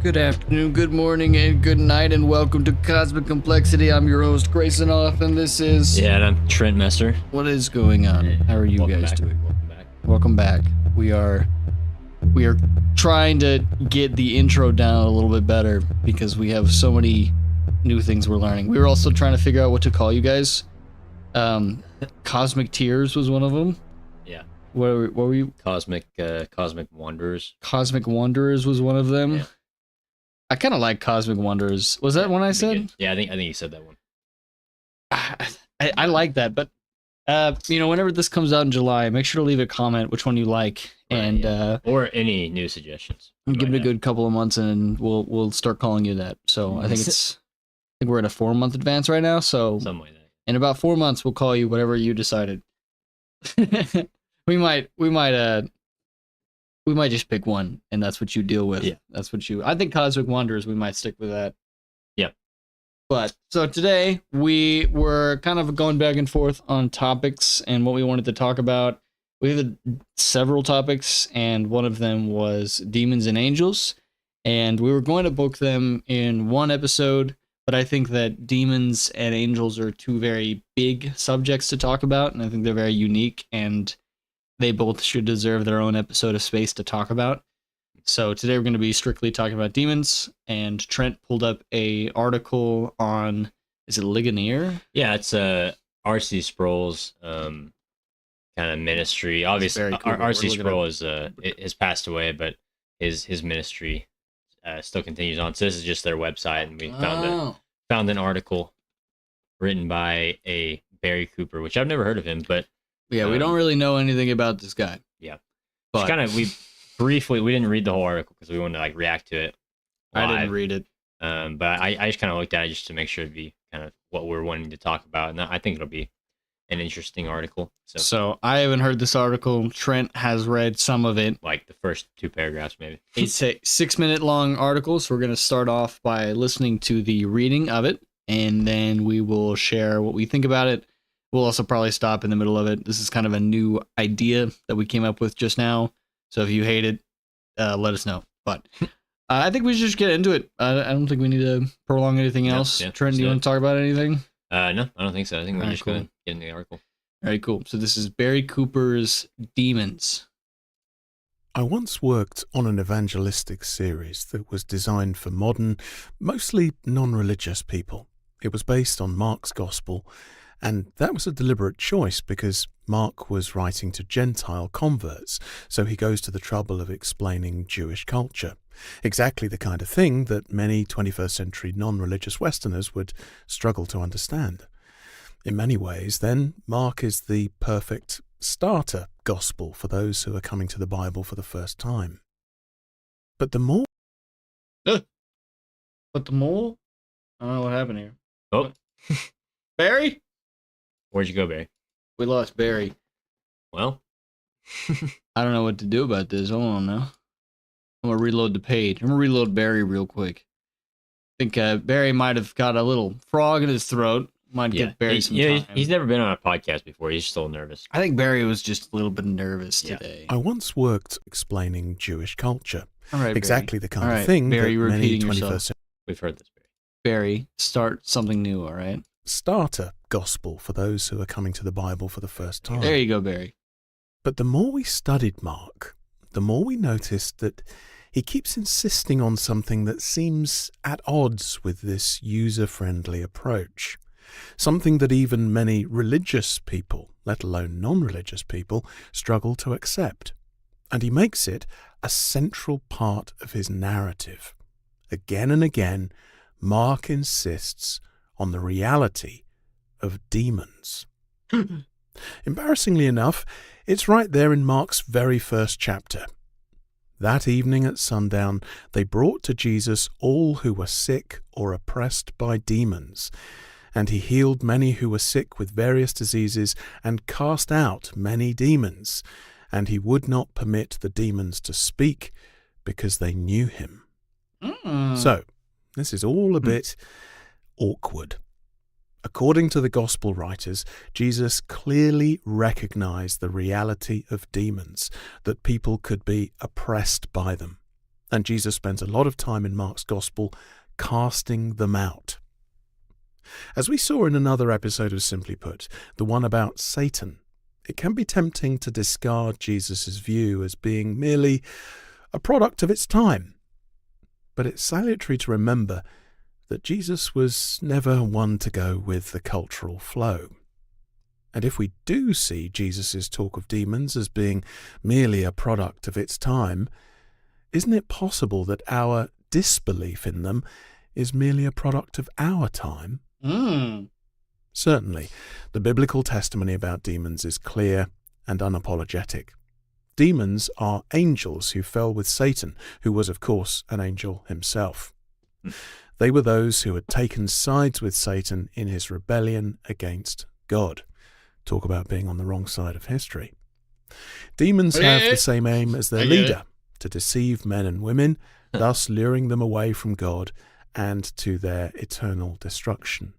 Good afternoon, good morning, and good night, and welcome to Cosmic Complexity. I'm your host, Grayson, and this is... Yeah, and I'm Trent Messer. What is going on? How are you guys doing? Welcome back. Welcome back. We are trying to get the intro down a little bit better because we have so many new things we're learning. We were also trying to figure out what to call you guys. Cosmic Tears was one of them. Yeah. What were you? Cosmic Wanderers. Cosmic Wanderers was one of them. Yeah. I kind of like Cosmic Wanderers. Was that one I said? Good. Yeah, I think you said that one. I like that, but whenever this comes out in July, make sure to leave a comment which one you like, and or any new suggestions. give it a good couple of months, and we'll start calling you that. So I think we're in a 4-month advance right now. So something like that. In about 4 months, we'll call you whatever you decided. we might just pick one, and that's what you deal with. Yeah. I think Cosmic Wanderers, we might stick with that. Yeah. But, so today, we were kind of going back and forth on topics and what we wanted to talk about. We had several topics, and one of them was demons and angels. And we were going to book them in one episode, but I think that demons and angels are two very big subjects to talk about, and I think they're very unique, and they both should deserve their own episode of space to talk about. So today we're going to be strictly talking about demons, and Trent pulled up a article on, is it Ligonier? Yeah, it's R.C. Sproul's kind of ministry. Obviously, Cool. R.C. Sproul has passed away, but his ministry still continues on. So this is just their website, and we found an article written by a Barry Cooper, which I've never heard of him, but yeah, we don't really know anything about this guy. Yeah, but we didn't read the whole article because we wanted to react to it live. I didn't read it. But I just kind of looked at it just to make sure it'd be kind of what we're wanting to talk about, and I think it'll be an interesting article. So I haven't heard this article. Trent has read some of it. Like the first 2 paragraphs, maybe. It's a 6-minute long article, so we're going to start off by listening to the reading of it, and then we will share what we think about it. We'll also probably stop in the middle of it. This is kind of a new idea that we came up with just now. So if you hate it, let us know. But I think we should just get into it. I don't think we need to prolong anything else. Yeah, Trent, do you want to talk about anything? No, I don't think so. I think we're just cool. going to get into the article. All right, cool. So this is Barry Cooper's Demons. I once worked on an evangelistic series that was designed for modern, mostly non-religious people. It was based on Mark's Gospel, and that was a deliberate choice because Mark was writing to Gentile converts, so he goes to the trouble of explaining Jewish culture. Exactly the kind of thing that many 21st century non-religious Westerners would struggle to understand. In many ways, then, Mark is the perfect starter gospel for those who are coming to the Bible for the first time. But the more... I don't know what happened here. Oh. Barry? Where'd you go, Barry? We lost Barry. Well. I don't know what to do about this. Hold on now. I'm going to reload the page. I'm going to reload Barry real quick. I think Barry might have got a little frog in his throat. Might get Barry some time. He's never been on a podcast before. He's still nervous. I think Barry was just a little bit nervous today. I once worked explaining Jewish culture. All right, exactly Barry. the kind of thing Barry, that many repeating 21st yourself. century... We've heard this, Barry. Barry, start something new, all right? starter gospel for those who are coming to the Bible for the first time. There you go, Barry. But the more we studied Mark, the more we noticed that he keeps insisting on something that seems at odds with this user-friendly approach. Something that even many religious people, let alone non-religious people, struggle to accept. And he makes it a central part of his narrative. Again and again, Mark insists on the reality of demons. Embarrassingly enough, it's right there in Mark's very first chapter. That evening at sundown, they brought to Jesus all who were sick or oppressed by demons, and he healed many who were sick with various diseases and cast out many demons, and he would not permit the demons to speak because they knew him. So, this is all a bit awkward. According to the gospel writers, Jesus clearly recognized the reality of demons, that people could be oppressed by them. And Jesus spends a lot of time in Mark's Gospel casting them out. As we saw in another episode of Simply Put, the one about Satan, it can be tempting to discard Jesus' view as being merely a product of its time. But it's salutary to remember that Jesus was never one to go with the cultural flow. And if we do see Jesus' talk of demons as being merely a product of its time, isn't it possible that our disbelief in them is merely a product of our time? Certainly, the biblical testimony about demons is clear and unapologetic. Demons are angels who fell with Satan, who was, of course, an angel himself. They were those who had taken sides with Satan in his rebellion against God. Talk about being on the wrong side of history. Demons have the same aim as their leader, to deceive men and women, thus luring them away from God and to their eternal destruction.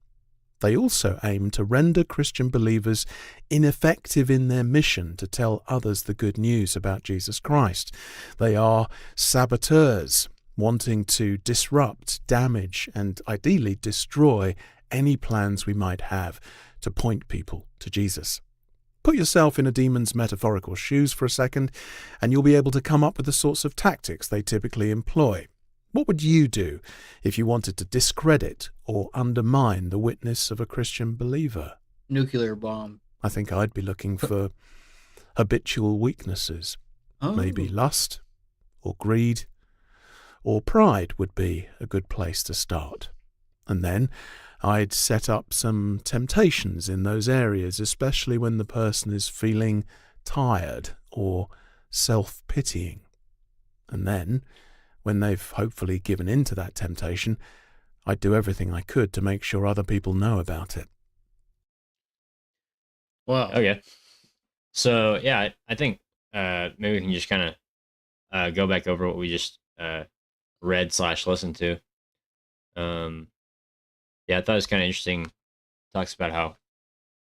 They also aim to render Christian believers ineffective in their mission to tell others the good news about Jesus Christ. They are saboteurs, wanting to disrupt, damage, and ideally destroy any plans we might have to point people to Jesus. Put yourself in a demon's metaphorical shoes for a second, and you'll be able to come up with the sorts of tactics they typically employ. What would you do if you wanted to discredit or undermine the witness of a Christian believer? Nuclear bomb. I think I'd be looking for habitual weaknesses. Maybe lust or greed or pride would be a good place to start. And then I'd set up some temptations in those areas, especially when the person is feeling tired or self-pitying. And then, when they've hopefully given in to that temptation, I'd do everything I could to make sure other people know about it. Wow. Okay. So, yeah, I think maybe we can just kind of go back over what we just read/listened to. Yeah, I thought it was kind of interesting. It talks about how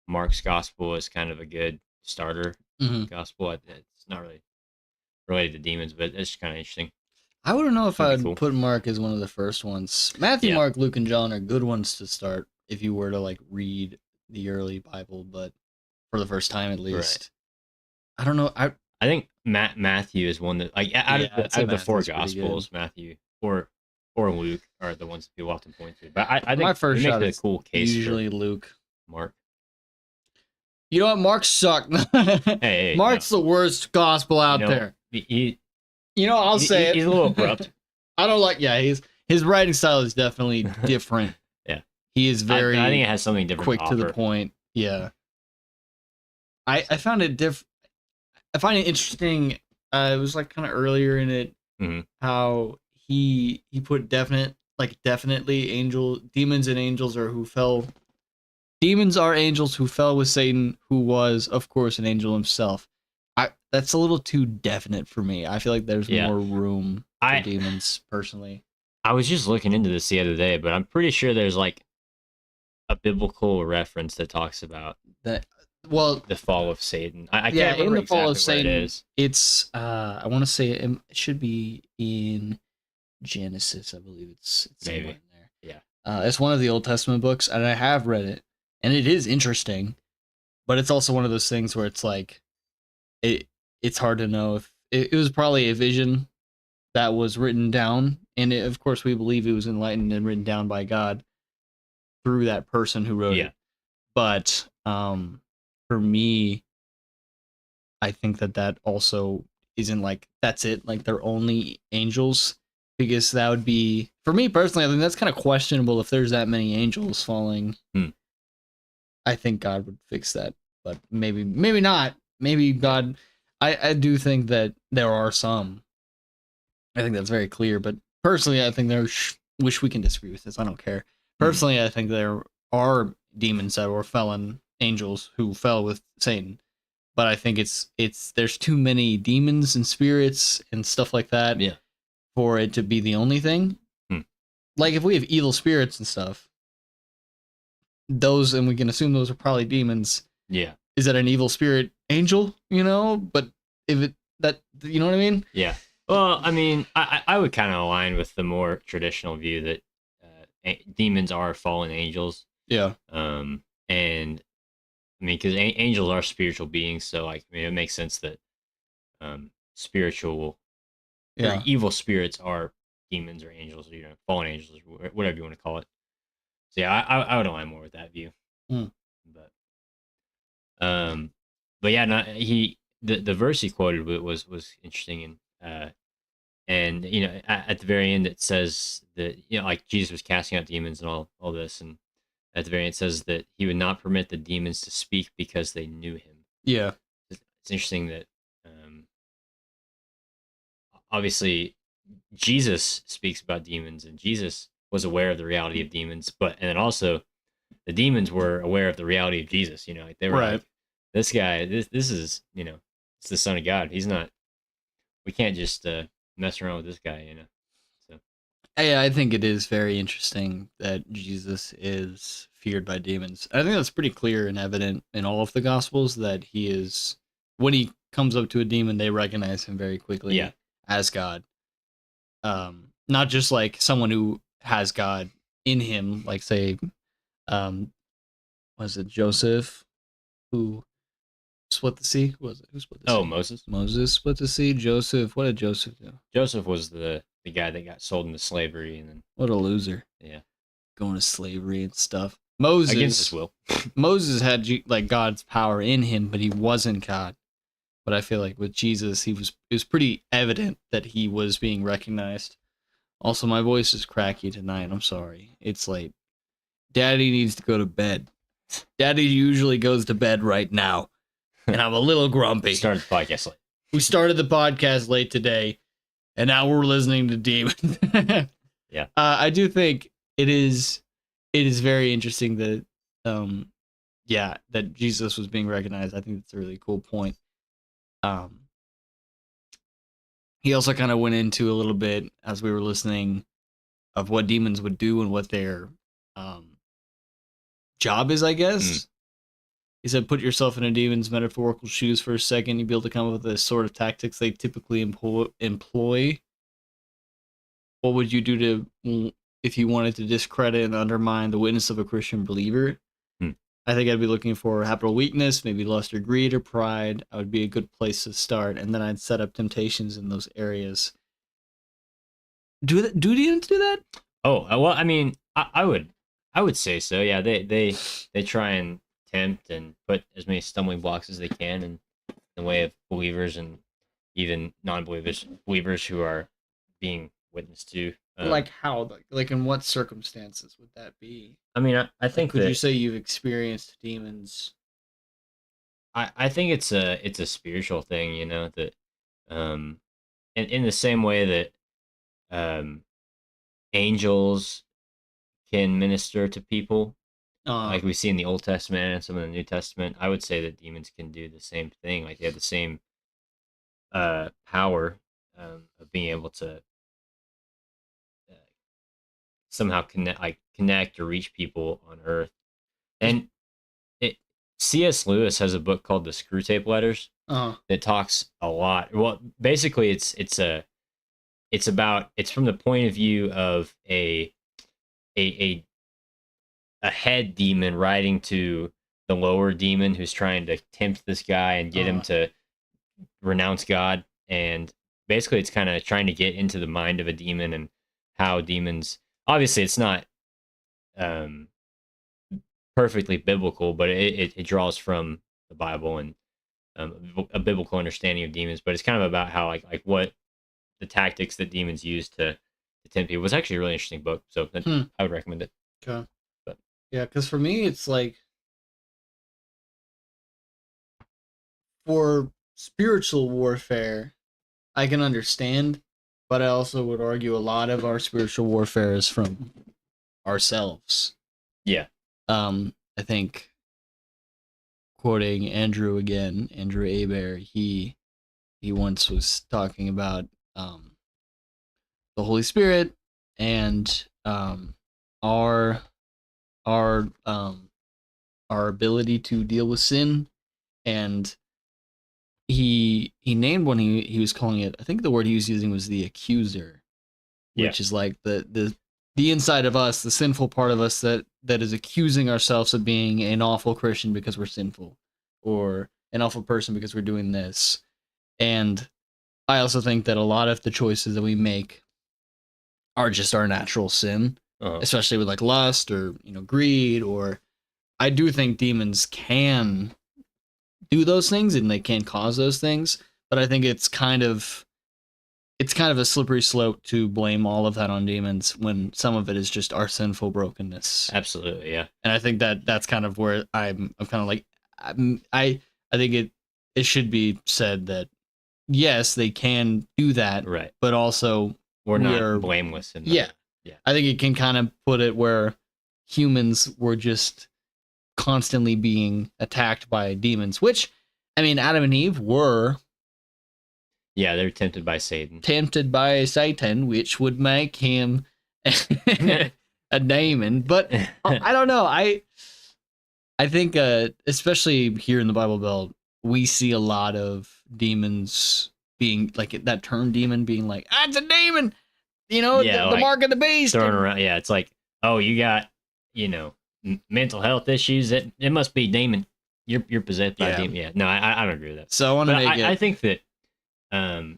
Mark's gospel is kind of a good starter gospel. It's not really related to demons, but it's kind of interesting. I wouldn't know if I'd cool. put Mark as one of the first ones. Matthew, Mark, Luke, and John are good ones to start if you were to like read the early Bible, but for the first time at least. Right. I don't know. I think Matthew is one that like out of the four gospels, Matthew or Luke are the ones that people often point to. But I think my first shot is a cool case. Usually Luke. Mark. You know what? Mark sucked. hey, Mark's the worst gospel out there. I'll say he's a little abrupt. I don't like. Yeah, his writing style is definitely different. Yeah, he is very. I think it has something different. Quick to the point. Yeah, I found it I find it interesting. It was like kind of earlier in it how he put definitely demons and angels are who fell. Demons are angels who fell with Satan, who was, of course, an angel himself. That's a little too definite for me. I feel like there's more room for demons, personally. I was just looking into this the other day, but I'm pretty sure there's like a biblical reference that talks about that. Well, the fall of Satan. I can't remember in the fall of Satan, it is. It's I want to say it should be in Genesis. I believe it's somewhere in there. Yeah, it's one of the Old Testament books, and I have read it, and it is interesting, but it's also one of those things where it's like it's hard to know if it was probably a vision that was written down, and of course we believe it was enlightened and written down by God through that person who wrote it. But for me, I think that also isn't like that's it. Like they're only angels, because that would be, for me personally, I think that's kind of questionable if there's that many angels falling. I think God would fix that, but maybe not. Maybe God. I do think that there are some. I think that's very clear, but personally, I think wish we can disagree with this. I don't care. Personally, I think there are demons that were fallen angels who fell with Satan, but I think there's too many demons and spirits and stuff like that for it to be the only thing. Like if we have evil spirits and stuff, those, and we can assume those are probably demons. Yeah. Is that an evil spirit angel? But if you know what I mean? Yeah. Well, I mean, I would kind of align with the more traditional view that demons are fallen angels. Yeah. And I mean, because angels are spiritual beings, so like, I mean, it makes sense that spiritual or Yeah. evil spirits are demons or angels, or, fallen angels, or whatever you want to call it. So yeah, I would align more with that view. Mm. But but yeah, not the verse he quoted was interesting, and at the very end it says that like Jesus was casting out demons and all this, and at the very end it says that he would not permit the demons to speak because they knew him. Yeah. It's interesting that obviously Jesus speaks about demons, and Jesus was aware of the reality of demons, and then also the demons were aware of the reality of Jesus. Like they were Right. like, this guy, this is, it's the Son of God. He's not. We can't just mess around with this guy. So I think it is very interesting that Jesus is feared by demons. I think that's pretty clear and evident in all of the Gospels that he is. When he comes up to a demon, they recognize him very quickly Yeah. as God. Not just like someone who has God in him, like say, was it Joseph who split the sea? Was it who split the sea? Oh, Moses. Moses split the sea. Joseph. What did Joseph do? Joseph was the guy that got sold into slavery, and then What a loser. Yeah. Going to slavery and stuff. Moses against his will. Moses had like God's power in him, but he wasn't God. But I feel like with Jesus, it was pretty evident that he was being recognized. Also, my voice is cracky tonight. I'm sorry. It's late. Daddy needs to go to bed. Daddy usually goes to bed right now, and I'm a little grumpy. Started the podcast late. We started the podcast late today, and now we're listening to Demon. Yeah. I do think it is very interesting that that Jesus was being recognized. I think that's a really cool point. He also kind of went into a little bit as we were listening of what demons would do and what their job is, I guess. He said, put yourself in a demon's metaphorical shoes for a second. You'd be able to come up with the sort of tactics they typically employ. What would you do if you wanted to discredit and undermine the witness of a Christian believer? I think I'd be looking for habitual weakness, maybe lust or greed or pride. I would be a good place to start, and then I'd set up temptations in those areas. Do demons do that? Oh, well, I mean, I would say so. Yeah, they try and tempt and put as many stumbling blocks as they can in the way of believers and even believers who are being witnessed to. Like how? Like in what circumstances would that be? I mean, I think could you say you've experienced demons? I think it's a spiritual thing, that in the same way that angels can minister to people, like we see in the Old Testament and some of the New Testament. I would say that demons can do the same thing. Like they have the same power of being able to somehow connect or reach people on Earth. And C.S. Lewis has a book called The Screwtape Letters that talks a lot. Well, basically, it's from the point of view of a head demon writing to the lower demon who's trying to tempt this guy and get him to renounce God. And basically, it's kind of trying to get into the mind of a demon and how demons. Obviously, it's not perfectly biblical, but it draws from the Bible and a biblical understanding of demons. But it's kind of about how like what the tactics that demons use to tempt people. It was actually a really interesting book, so I would recommend it. Okay. But yeah, because for me, it's like for spiritual warfare, I can understand, but I also would argue a lot of our spiritual warfare is from ourselves. Yeah. I think quoting Andrew again, Andrew Aber, he once was talking about the Holy Spirit and our ability to deal with sin, and he named one he was calling it, I think the word he was using was the accuser, which is like the inside of us, the sinful part of us that is accusing ourselves of being an awful Christian because we're sinful, or an awful person because we're doing this. And I also think that a lot of the choices that we make are just our natural sin, especially with like lust or, greed, or I do think demons can do those things and they can cause those things, but I think it's kind of a slippery slope to blame all of that on demons when some of it is just our sinful brokenness. Absolutely, yeah. And I think that's kind of where I'm kind of like, I think it should be said that yes, they can do that, right? But also we're not blameless in that. Yeah. I think it can kind of put it where humans were just constantly being attacked by demons, which, I mean, Adam and Eve were. Yeah, they're tempted by Satan. Which would make him a demon. But I don't know. I think, especially here in the Bible Belt, we see a lot of demons being like that term demon being like, it's a demon, the like mark of the beast. Thrown around. Yeah, it's like, oh, you got, mental health issues. It must be demon. You're possessed by a demon. Yeah. No, I don't agree with that. So I want to make it. I think that, I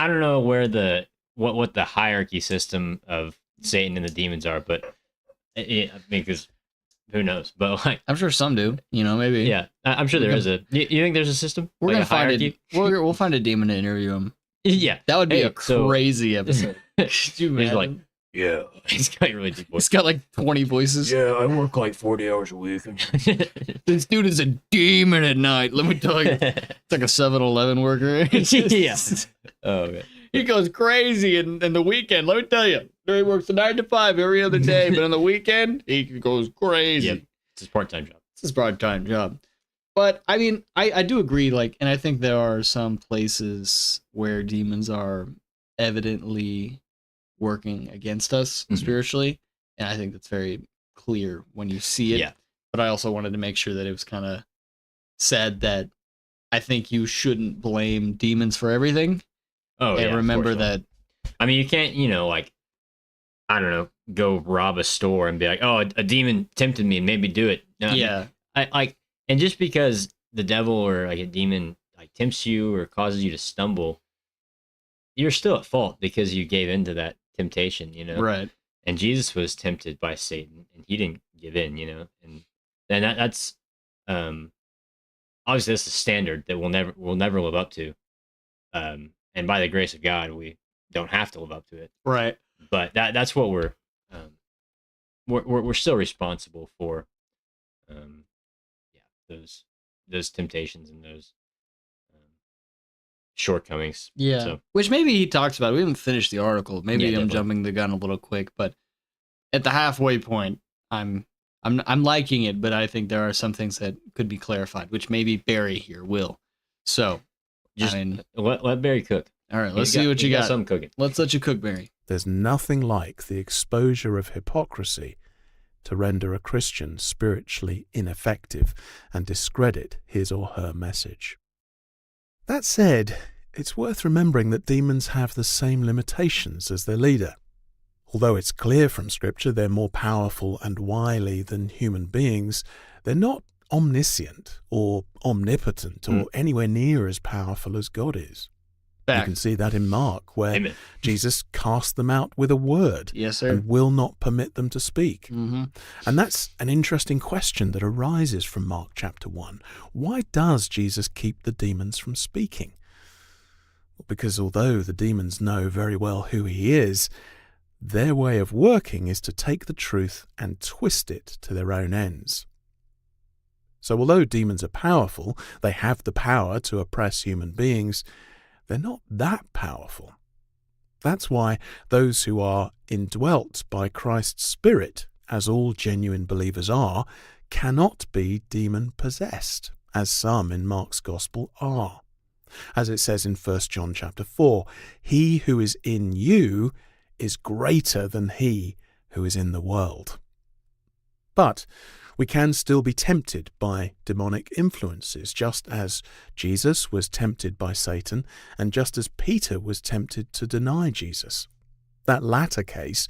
don't know where what the hierarchy system of Satan and the demons are, but I mean, because who knows? But like, I'm sure some do. Maybe. Yeah, I'm sure there is a. You think there's a system? We're gonna find it. We'll find a demon to interview him. Yeah, that would be a crazy episode. Could you imagine? He's like, yeah, he's got really deep voice. He's got like 20 voices. Yeah, I work like 40 hours a week. This dude is a demon at night. Let me tell you, it's like a 7-Eleven worker. Yeah. Oh man. He goes crazy in the weekend. Let me tell you, he works 9 to 5 every other day, but on the weekend he goes crazy. Yep. It's his part-time job. It's his part-time job. But I mean, I do agree. Like, and I think there are some places where demons are evidently working against us spiritually, and I think that's very clear when you see it. Yeah. But I also wanted to make sure that it was kind of said that I think you shouldn't blame demons for everything. Oh, and remember that. I mean, you can't, like, I don't know, go rob a store and be like, oh, a demon tempted me and made me do it. No, yeah. I like, and just because the devil or like a demon like tempts you or causes you to stumble, you're still at fault because you gave into that temptation, Right. And Jesus was tempted by Satan and he didn't give in, and then that's obviously that's the standard that we'll never live up to. And by the grace of God, we don't have to live up to it. Right. But that's what we're still responsible for. Those temptations and those shortcomings. Yeah. So. Which maybe he talks about. We haven't finished the article. Maybe I'm definitely jumping the gun a little quick, but at the halfway point, I'm liking it, but I think there are some things that could be clarified, which maybe Barry here will. So just let Barry cook. All right, let's see what you got. Some cooking. Let's let you cook, Barry. There's nothing like the exposure of hypocrisy to render a Christian spiritually ineffective and discredit his or her message. That said, it's worth remembering that demons have the same limitations as their leader. Although it's clear from Scripture they're more powerful and wily than human beings, they're not omniscient or omnipotent or anywhere near as powerful as God is. You can see that in Mark, where Amen. Jesus cast them out with a word. Yes, sir. And will not permit them to speak. Mm-hmm. And that's an interesting question that arises from Mark chapter 1. Why does Jesus keep the demons from speaking? Well, because although the demons know very well who he is, their way of working is to take the truth and twist it to their own ends. So although demons are powerful, they have the power to oppress human beings, they're not that powerful. That's why those who are indwelt by Christ's Spirit, as all genuine believers are, cannot be demon-possessed, as some in Mark's Gospel are. As it says in 1 John chapter 4, he who is in you is greater than he who is in the world. But We can still be tempted by demonic influences, just as Jesus was tempted by Satan, and just as Peter was tempted to deny Jesus. That latter case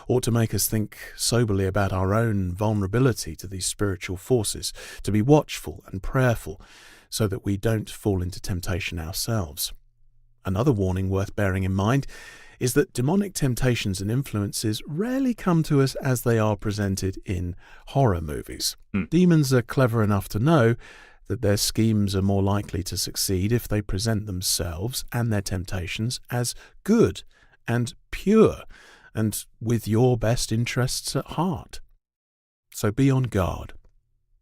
ought to make us think soberly about our own vulnerability to these spiritual forces, to be watchful and prayerful so that we don't fall into temptation ourselves. Another warning worth bearing in mind is that demonic temptations and influences rarely come to us as they are presented in horror movies. Demons are clever enough to know that their schemes are more likely to succeed if they present themselves and their temptations as good and pure and with your best interests at heart. So be on guard.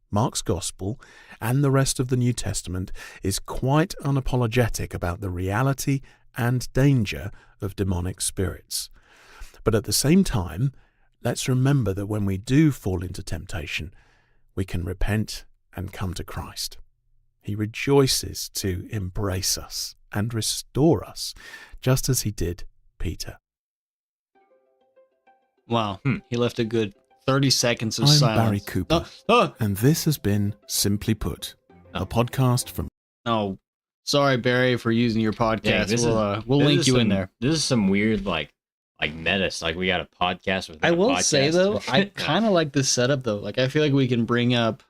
Mark's Gospel and the rest of the New Testament is quite unapologetic about the reality and danger of demonic spirits. But at the same time, let's remember that when we do fall into temptation, we can repent and come to Christ. He rejoices to embrace us and restore us, just as he did Peter. Wow. He left a good 30 seconds of I'm silence. Barry Cooper, and this has been Simply Put, a podcast from... Oh, sorry, Barry, for using your podcast. We'll link you in there. This is some weird, like meta. Like we got a podcast with. I will say though, I kind of like this setup though. Like I feel like we can bring up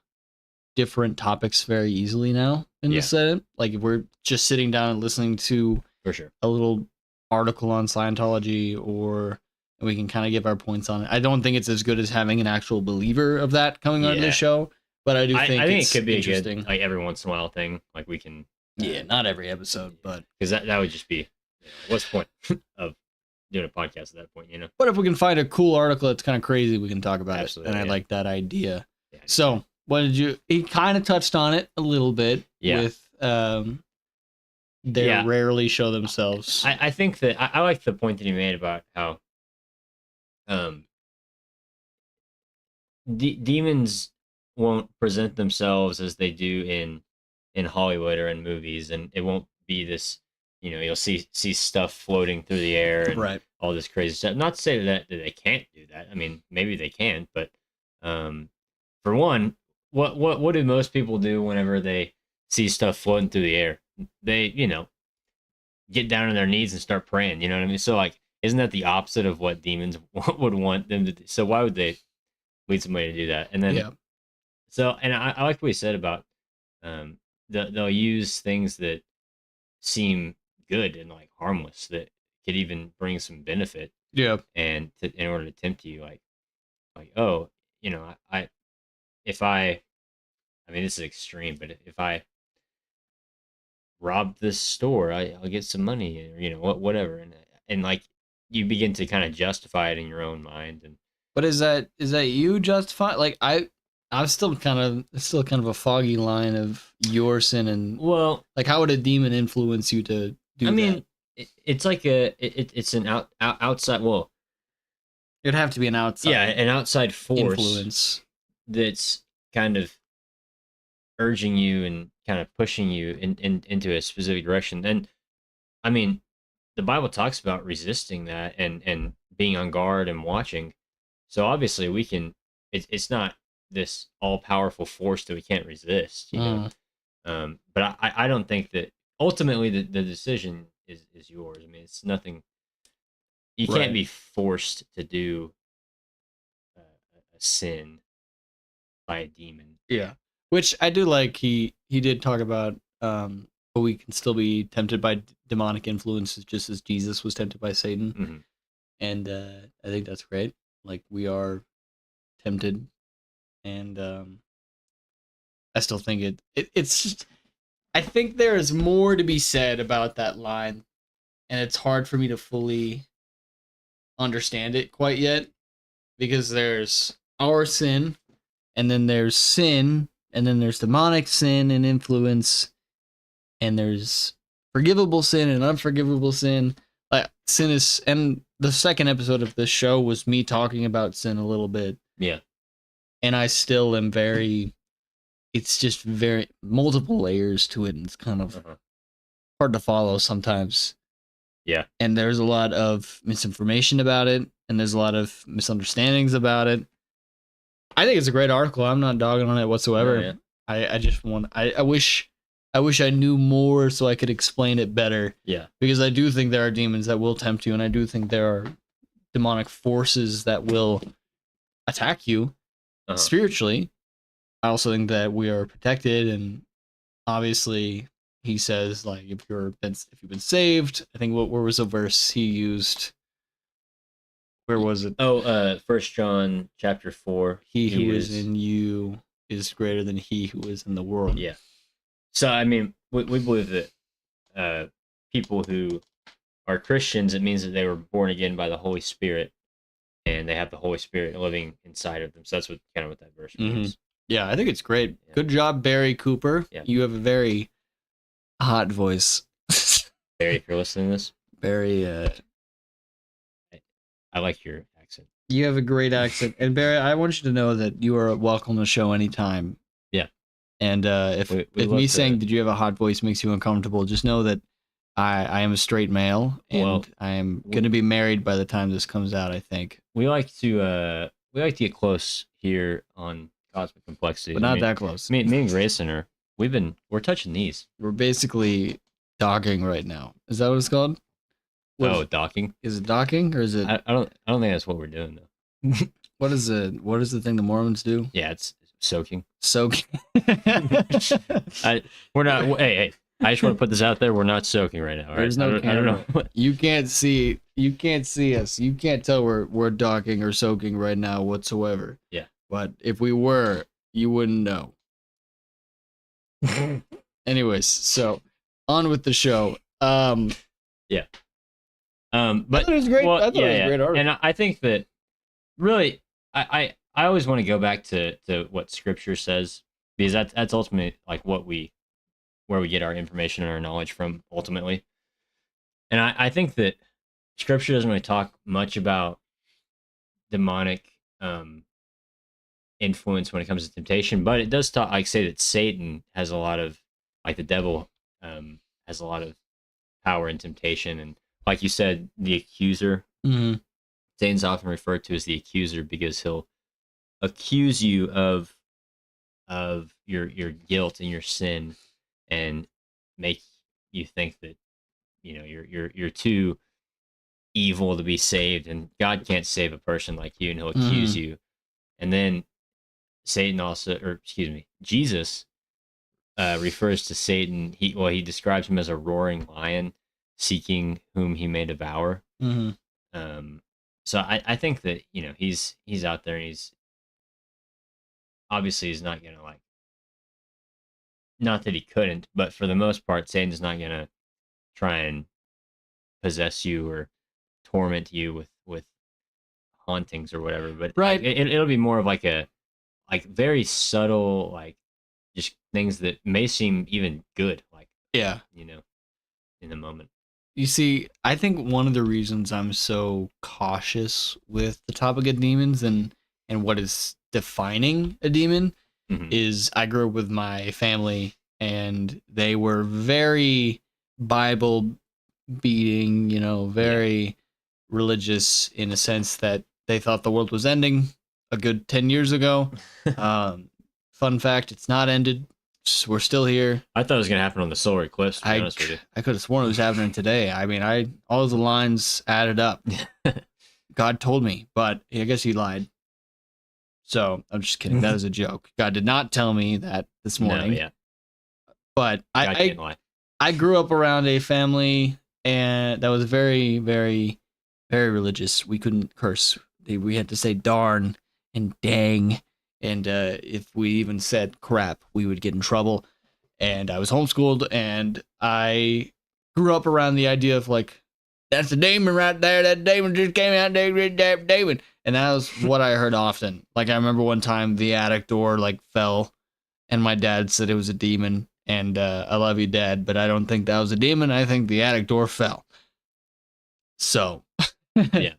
different topics very easily now in the setup. Like if we're just sitting down and listening to for sure a little article on Scientology, or we can kind of give our points on it. I don't think it's as good as having an actual believer of that coming on the show, but I do think I think it's it could be interesting. a good, like every once in a while thing. Like we can. Not every episode, but because that would just be what's the point of doing a podcast at that point, you know? But if we can find a cool article that's kind of crazy, we can talk about it. And I like that idea. Yeah, so what did you? He kind of touched on it a little bit with they rarely show themselves. I think that I like the point that he made about how demons won't present themselves as they do in Hollywood or in movies, and it won't be this, you know, you'll see stuff floating through the air and all this crazy stuff. Not to say that they can't do that. I mean, maybe they can, but for one, what do most people do whenever they see stuff floating through the air? They, you know, get down on their knees and start praying. You know what I mean? So like, isn't that the opposite of what demons would want them to do? So why would they lead somebody to do that? And then, so, and I like what he said about they'll use things that seem good and like harmless that could even bring some benefit. Yeah. And in order to tempt you, like, oh, you know, I mean, this is extreme, but if I rob this store, I'll get some money, or, you know, whatever. And like, you begin to kind of justify it in your own mind. And but is that you justify? Like I'm still kind of a foggy line of your sin and like how would a demon influence you to do that? I mean, it's like it's an outside. Well, it'd have to be an outside. Yeah, an outside force influence that's kind of urging you and kind of pushing you into a specific direction. And I mean, the Bible talks about resisting that and being on guard and watching. So obviously we can. It's not this all-powerful force that we can't resist, you know. But I don't think that ultimately the decision is yours. I mean, it's nothing. You can't be forced to do a sin by a demon. Yeah, which I do like. He did talk about, but we can still be tempted by demonic influences, just as Jesus was tempted by Satan. Mm-hmm. And I think that's great. Like we are tempted. And I still think it's just, I think there is more to be said about that line, and it's hard for me to fully understand it quite yet, because there's our sin, and then there's sin, and then there's demonic sin and influence, and there's forgivable sin and unforgivable sin. Like sin is, and the second episode of this show was me talking about sin a little bit. Yeah. And I still am it's just very multiple layers to it. And it's kind of hard to follow sometimes. Yeah. And there's a lot of misinformation about it. And there's a lot of misunderstandings about it. I think it's a great article. I'm not dogging on it whatsoever. Yeah. I just want. I wish I knew more so I could explain it better. Yeah. Because I do think there are demons that will tempt you, and I do think there are demonic forces that will attack you spiritually. I also think that we are protected, and obviously he says like if you've been saved. I think where was the verse he used? Where was it? Oh, 1 John chapter 4. He who is in you is greater than he who is in the world. Yeah. So I mean, we believe that people who are Christians, it means that they were born again by the Holy Spirit, and they have the Holy Spirit living inside of them. So that's what that verse means. Yeah, I think it's great. Yeah. Good job, Barry Cooper. Yeah. You have a very hot voice. Barry, if you're listening to this, Barry, I like your accent. you have a great accent. And Barry, I want you to know that you are welcome to the show anytime. Yeah. And if me saying did you have a hot voice makes you uncomfortable, just know that I am a straight male, and I am going to be married by the time this comes out, I think. We like to get close here on Cosmic Complexity. But not that close. Me and Grayson we're touching these. We're basically docking right now. Is that what it's called? Docking? Is it docking or is it? I don't think that's what we're doing though. What is the thing the Mormons do? Yeah, it's soaking. Soaking. We're not. Hey, I just want to put this out there. We're not soaking right now. Right? There's no camera. I don't know. You can't see us. You can't tell we're docking or soaking right now whatsoever. Yeah. But if we were, you wouldn't know. Anyways, so on with the show. Yeah. But I thought it was great. Well, I thought it was a great article. And I think that really, I always want to go back to what Scripture says, because that's ultimately like where we get our information and our knowledge from ultimately. And I think that Scripture doesn't really talk much about demonic influence when it comes to temptation, but it does talk, say that Satan has a lot of, like the devil has a lot of power in temptation. And like you said, the accuser, Satan's often referred to as the accuser because he'll accuse you of your guilt and your sin, and make you think that you're too evil to be saved, and God can't save a person like you, and he'll accuse you. And then Jesus refers to Satan. He describes him as a roaring lion seeking whom he may devour. So I think that he's out there, and he's not gonna not that he couldn't, but for the most part, Satan's not gonna try and possess you or torment you with hauntings or whatever. But right, it'll be more of like very subtle, just things that may seem even good, in the moment. You see, I think one of the reasons I'm so cautious with the topic of demons and what is defining a demon is I grew up with my family, and they were very Bible beating, very religious in a sense that they thought the world was ending a good 10 years ago. Fun fact, it's not ended. We're still here. I thought it was going to happen on the solar eclipse, to be honest with you. I could have sworn it was happening today. I mean, all the lines added up. God told me, but I guess he lied. So I'm just kidding. That is a joke. God did not tell me that this morning. No, yeah. But I grew up around a family and that was very, very, very religious. We couldn't curse. We had to say darn and dang. And if we even said crap, we would get in trouble. And I was homeschooled, and I grew up around the idea of that's a demon right there. That demon just came out. Demon. And that was what I heard often. I remember one time the attic door fell, and my dad said it was a demon. And I love you, Dad, but I don't think that was a demon. I think the attic door fell. So, yeah.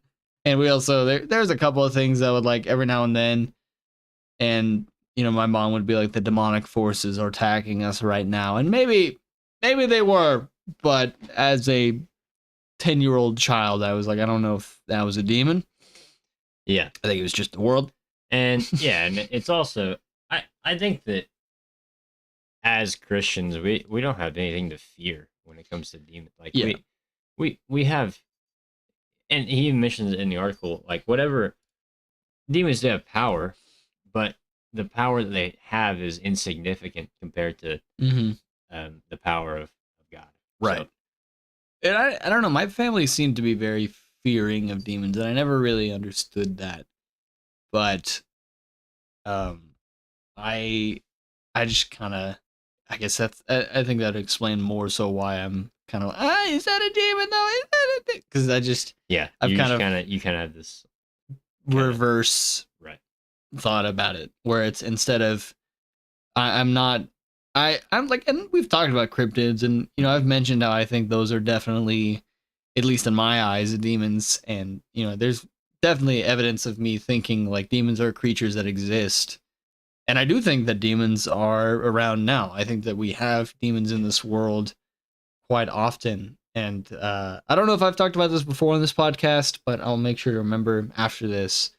And we also there's a couple of things that would every now and then. And, my mom would be the demonic forces are attacking us right now. And maybe they were, but as a 10-year-old child, I was I don't know if that was a demon. Yeah. I think it was just the world. And yeah, and it's also I think that as Christians we don't have anything to fear when it comes to demons. Like Yeah. we have, and he even mentions it in the article, like whatever demons do have power, but the power that they have is insignificant compared to Mm-hmm. the power of God. Right. So, And I don't know. My family seemed to be very fearing of demons, and I never really understood that. But um, I I just kind of, I guess that's, I think that would explain more so why I'm kind of like, is that a demon though? Is that a thing? Because I just, yeah, I've kind of you kind of have this reverse right. thought about it, where it's instead of, I'm not, I'm like, and we've talked about cryptids, and you know, I've mentioned how I think those are definitely, at least in my eyes, demons, and you know, there's definitely evidence of me thinking like demons are creatures that exist. And I do think that demons are around now. I think that we have demons in this world quite often. And I don't know if I've talked about this before on this podcast, but I'll make sure to remember after this.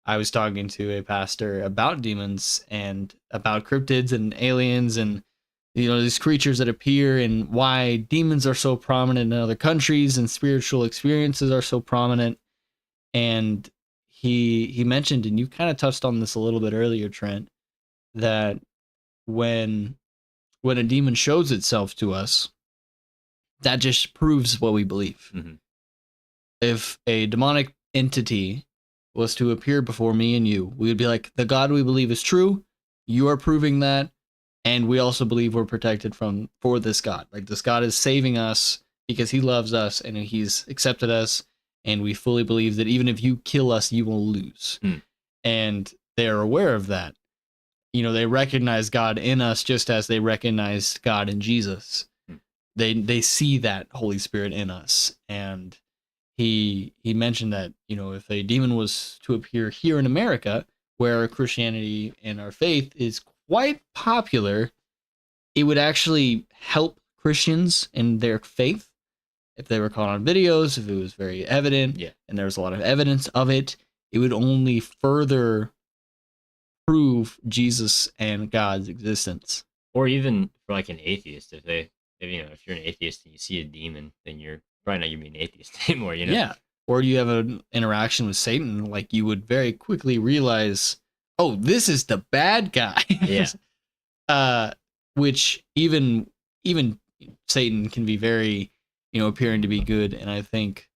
I was talking to a pastor about demons and about cryptids and aliens and, you know, these creatures that appear and why demons are so prominent in other countries and spiritual experiences are so prominent. And he mentioned, and you kind of touched on this a little bit earlier, Trent, that when a demon shows itself to us, that just proves what we believe. Mm-hmm. If a demonic entity was to appear before me and you, we would be like, the God we believe is true. You are proving that, and we also believe we're protected for this God. Like, this God is saving us because he loves us and he's accepted us, and we fully believe that even if you kill us, you will lose. And they're aware of that. You know, they recognize God in us just as they recognized God in Jesus. They see that Holy Spirit in us. And he mentioned that, you know, if a demon was to appear here in America, where Christianity and our faith is quite popular, it would actually help Christians in their faith if they were caught on videos, if it was very evident, and there was a lot of evidence of it. It would only further prove Jesus and God's existence. Or even for like an atheist, if you know, if you're an atheist and you see a demon, then you're probably not gonna be an atheist anymore, you know? Yeah. Or you have an interaction with Satan, like you would very quickly realize, oh, this is the bad guy. Yeah. Which even Satan can be very, you know, appearing to be good, and I think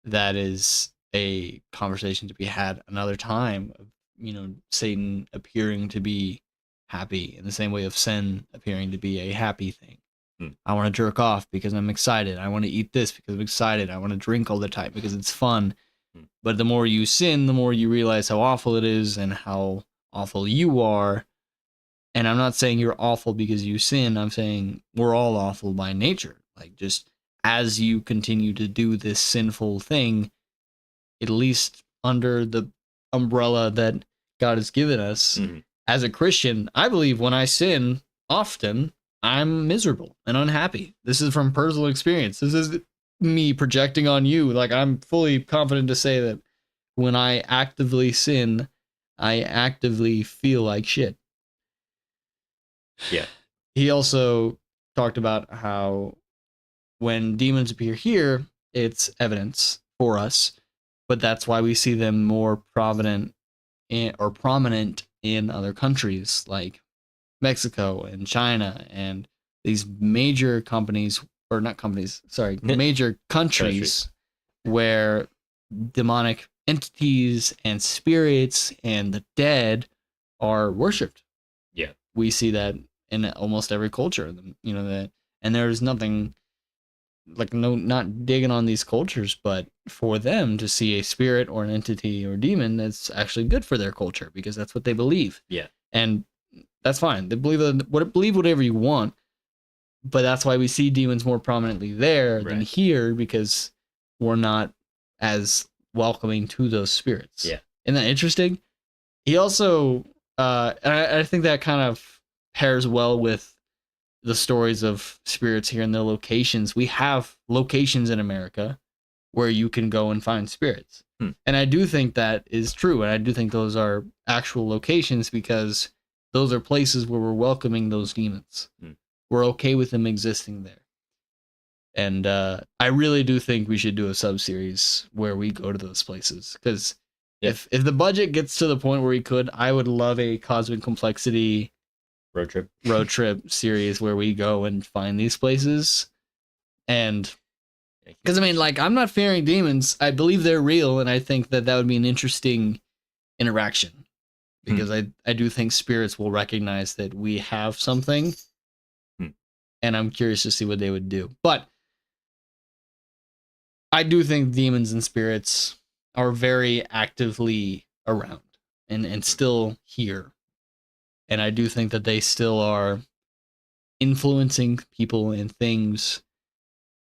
that is a conversation to be had another time. You know, Satan appearing to be happy in the same way of sin appearing to be a happy thing. I want to jerk off because I'm excited. I want to eat this because I'm excited. I want to drink all the time because it's fun. But the more you sin, the more you realize how awful it is and how awful you are. And I'm not saying you're awful because you sin. I'm saying we're all awful by nature. Like, just as you continue to do this sinful thing, at least under the umbrella that God has given us, as a Christian, I believe when I sin often, I'm miserable and unhappy. This is from personal experience. This is me projecting on you. Like, I'm fully confident to say that when I actively sin, I actively feel like shit. Yeah. He also talked about how when demons appear here, it's evidence for us, but that's why we see them more prominent in other countries like Mexico and China and these major companies, or not companies, sorry, major countries where demonic entities and spirits and the dead are worshipped. Yeah. We see that in almost every culture, you know, that, and there's nothing like, not digging on these cultures, but for them to see a spirit or an entity or demon, that's actually good for their culture because that's what they believe. Yeah. And that's fine. They believe whatever you want, but that's why we see demons more prominently there than here, because we're not as welcoming to those spirits. Yeah. Isn't that interesting? He also, and I think that kind of pairs well with the stories of spirits here and the locations. We have locations in America where you can go and find spirits. And I do think that is true. And I do think those are actual locations because those are places where we're welcoming those demons. We're okay with them existing there. And I really do think we should do a sub-series where we go to those places. Because if the budget gets to the point where we could, I would love a Cosmic Complexity road trip series where we go and find these places. And because I mean, like, I'm not fearing demons. I believe they're real, and I think that would be an interesting interaction. Because I do think spirits will recognize that we have something. And I'm curious to see what they would do. But I do think demons and spirits are very actively around and still here. And I do think that they still are influencing people and things.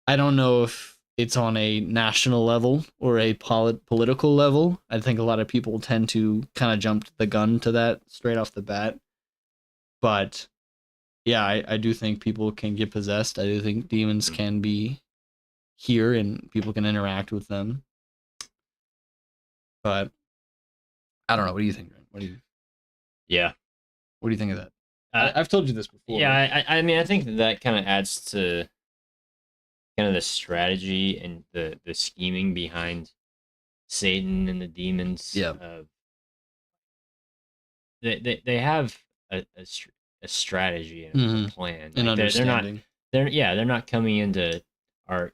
I don't know if it's on a national level or a political level. I think a lot of people tend to kind of jump the gun to that straight off the bat. But yeah, I do think people can get possessed. I do think demons can be here and people can interact with them. But I don't know. What do you think, Ryan? Yeah. What do you think of that? I've told you this before. Yeah, I mean, I think that kind of adds to kind of the strategy and the scheming behind Satan and the demons. Yeah. They have a strategy and a plan. And understanding. They're not coming into our,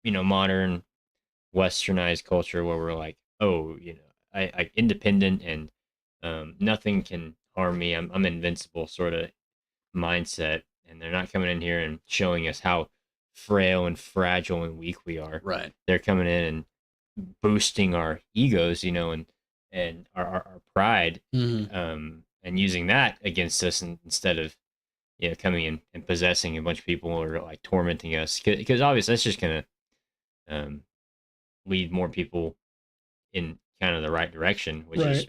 modern westernized culture where we're like, oh, I independent and nothing can harm me. I'm invincible sort of mindset. And they're not coming in here and showing us how frail and fragile and weak we are. Right. They're coming in and boosting our egos, and our pride, and using that against us instead of, coming in and possessing a bunch of people or like tormenting us. Because obviously that's just going to lead more people in kind of the right direction, which is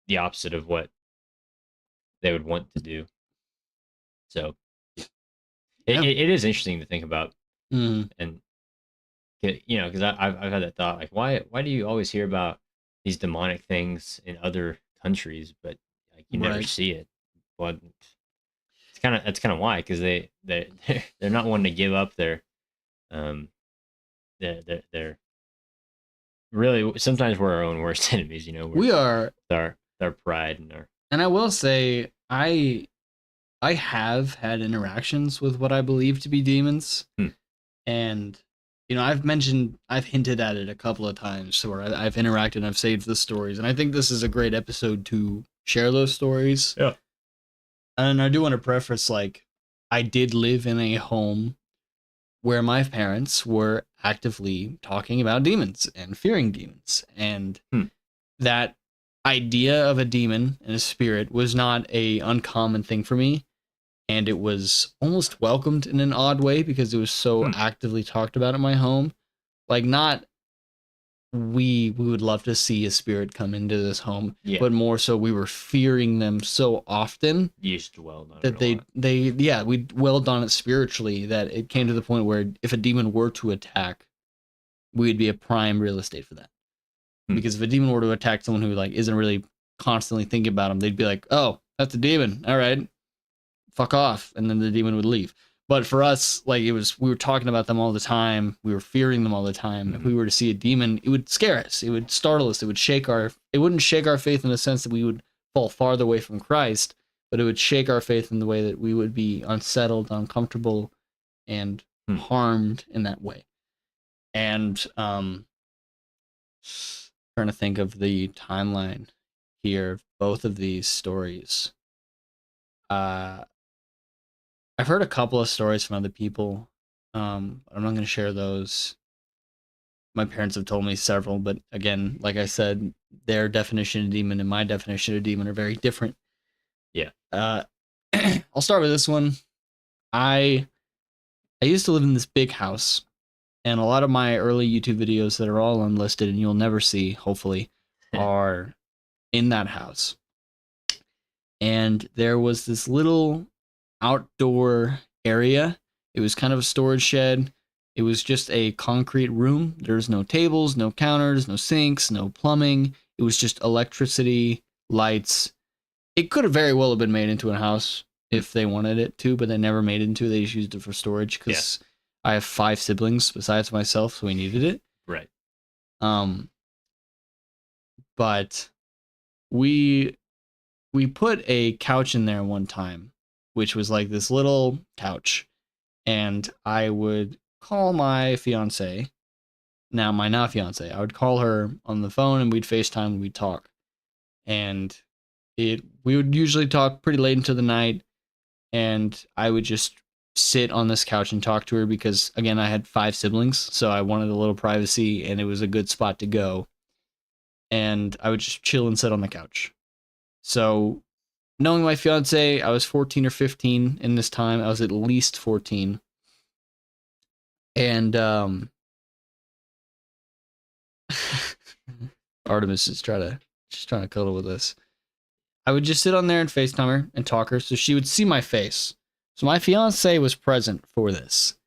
the opposite of what they would want to do. So it is interesting to think about, and because I've had that thought, like why do you always hear about these demonic things in other countries, but like you never see it? Well, that's kind of why, because they're not wanting to give up their really, sometimes we're our own worst enemies. We are our pride and our. And I will say, I have had interactions with what I believe to be demons, and I've hinted at it a couple of times, where I've interacted and I've saved the stories, and I think this is a great episode to share those stories. Yeah. And I do want to preface, like, I did live in a home where my parents were actively talking about demons and fearing demons, and that idea of a demon and a spirit was not a uncommon thing for me, and it was almost welcomed in an odd way because it was so actively talked about in my home. Like, not we would love to see a spirit come into this home, but more so we were fearing them so often. You used to dwell on that we dwelled on it spiritually, that it came to the point where if a demon were to attack, we'd be a prime real estate for that. Because if a demon were to attack someone who like isn't really constantly thinking about them, they'd be like, oh, that's a demon, all right, fuck off, and then the demon would leave. But for us, like, we were talking about them all the time, we were fearing them all the time. If we were to see a demon, it would scare us, it would startle us, it wouldn't shake our faith in the sense that we would fall farther away from Christ, but it would shake our faith in the way that we would be unsettled, uncomfortable, and harmed in that way. And trying to think of the timeline here of both of these stories. I've heard a couple of stories from other people. I'm not going to share those. My parents have told me several, but again, like I said, their definition of demon and my definition of demon are very different. Yeah. I'll start with this one. I used to live in this big house, and a lot of my early YouTube videos that are all unlisted and you'll never see, hopefully, are in that house. And there was this little outdoor area. It was kind of a storage shed. It was just a concrete room. There's no tables, no counters, no sinks, no plumbing. It was just electricity, lights. It could have very well have been made into a house if they wanted it to, but they never made it into. They just used it for storage because I have 5 siblings besides myself, so we needed it. Right. But we put a couch in there one time, which was like this little couch, and I would call my fiance, now my not fiance, I would call her on the phone and we'd FaceTime and we'd talk. And we would usually talk pretty late into the night, and I would just sit on this couch and talk to her because, again, I had 5 siblings, so I wanted a little privacy and it was a good spot to go. And I would just chill and sit on the couch. So, knowing my fiance, I was 14 or 15 in this time. I was at least 14. And Artemis is she's trying to cuddle with us. I would just sit on there and FaceTime her and talk her so she would see my face. So my fiance was present for this.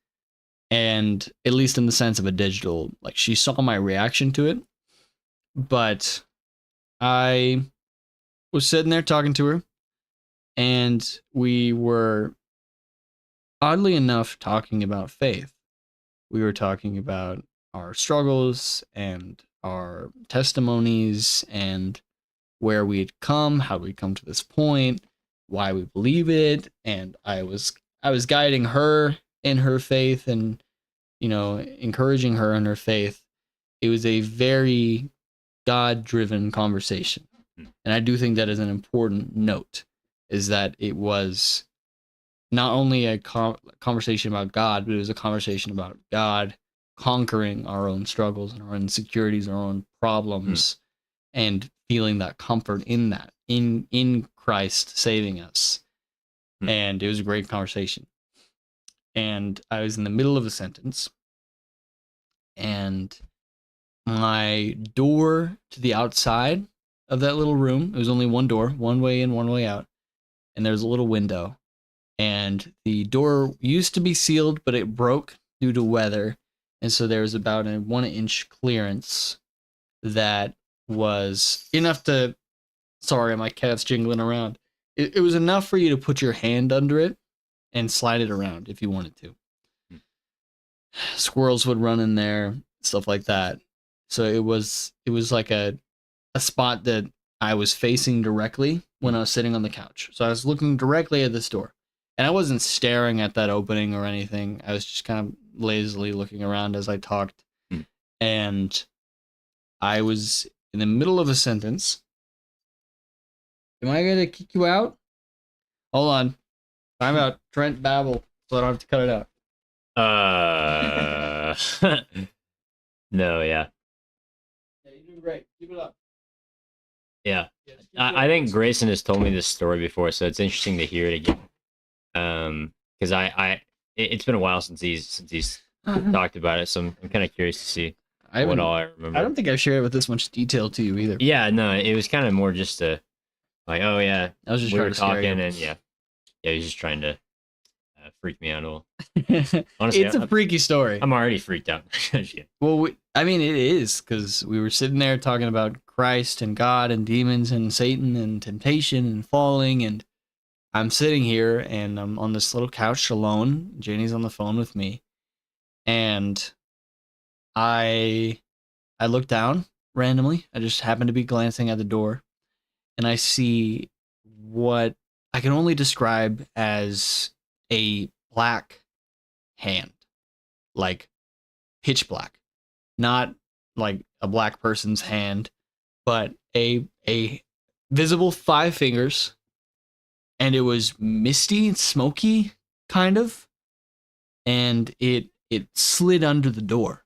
And at least in the sense of a digital, like she saw my reaction to it. But I was sitting there talking to her, and we were, oddly enough, talking about faith. We were talking about our struggles and our testimonies and where we'd come, how we'd come to this point, why we believe it, and I was guiding her in her faith and, encouraging her in her faith. It was a very God-driven conversation. And I do think that is an important note, is that it was not only a conversation about God, but it was a conversation about God conquering our own struggles and our insecurities, our own problems, and feeling that comfort in that, in Christ saving us. And it was a great conversation. And I was in the middle of a sentence, and my door to the outside of that little room, it was only one door, one way in, one way out, and there was a little window. And the door used to be sealed, but it broke due to weather. And so there was about a 1-inch clearance that was enough to, sorry, my cat's jingling around. It was enough for you to put your hand under it and slide it around if you wanted to. Squirrels would run in there, stuff like that. So it was like a spot that I was facing directly when I was sitting on the couch. So I was looking directly at this door. And I wasn't staring at that opening or anything. I was just kind of lazily looking around as I talked. And I was in the middle of a sentence. Am I going to kick you out? Hold on. Time out. Trent, babble, so I don't have to cut it out. No, yeah. Yeah, you're doing great. Keep it up. Yeah. I think Grayson has told me this story before, so it's interesting to hear it again. Because it's been a while since he's talked about it, so I'm kind of curious to see what all I remember. I don't think I've shared it with this much detail to you either. Yeah, no, it was kind of more just like, oh yeah, I was just we trying were to scare you. talking, and yeah, he was just trying to freak me out a little. Honestly, It's a freaky story. I'm already freaked out. Well, it is, because we were sitting there talking about Christ and God and demons and Satan and temptation and falling, and I'm sitting here and I'm on this little couch alone. Janie's on the phone with me, and I look down randomly. I just happen to be glancing at the door, and I see what I can only describe as a black hand, like pitch black, not like a black person's hand, but a visible 5 fingers, and it was misty and smoky, kind of, and it slid under the door.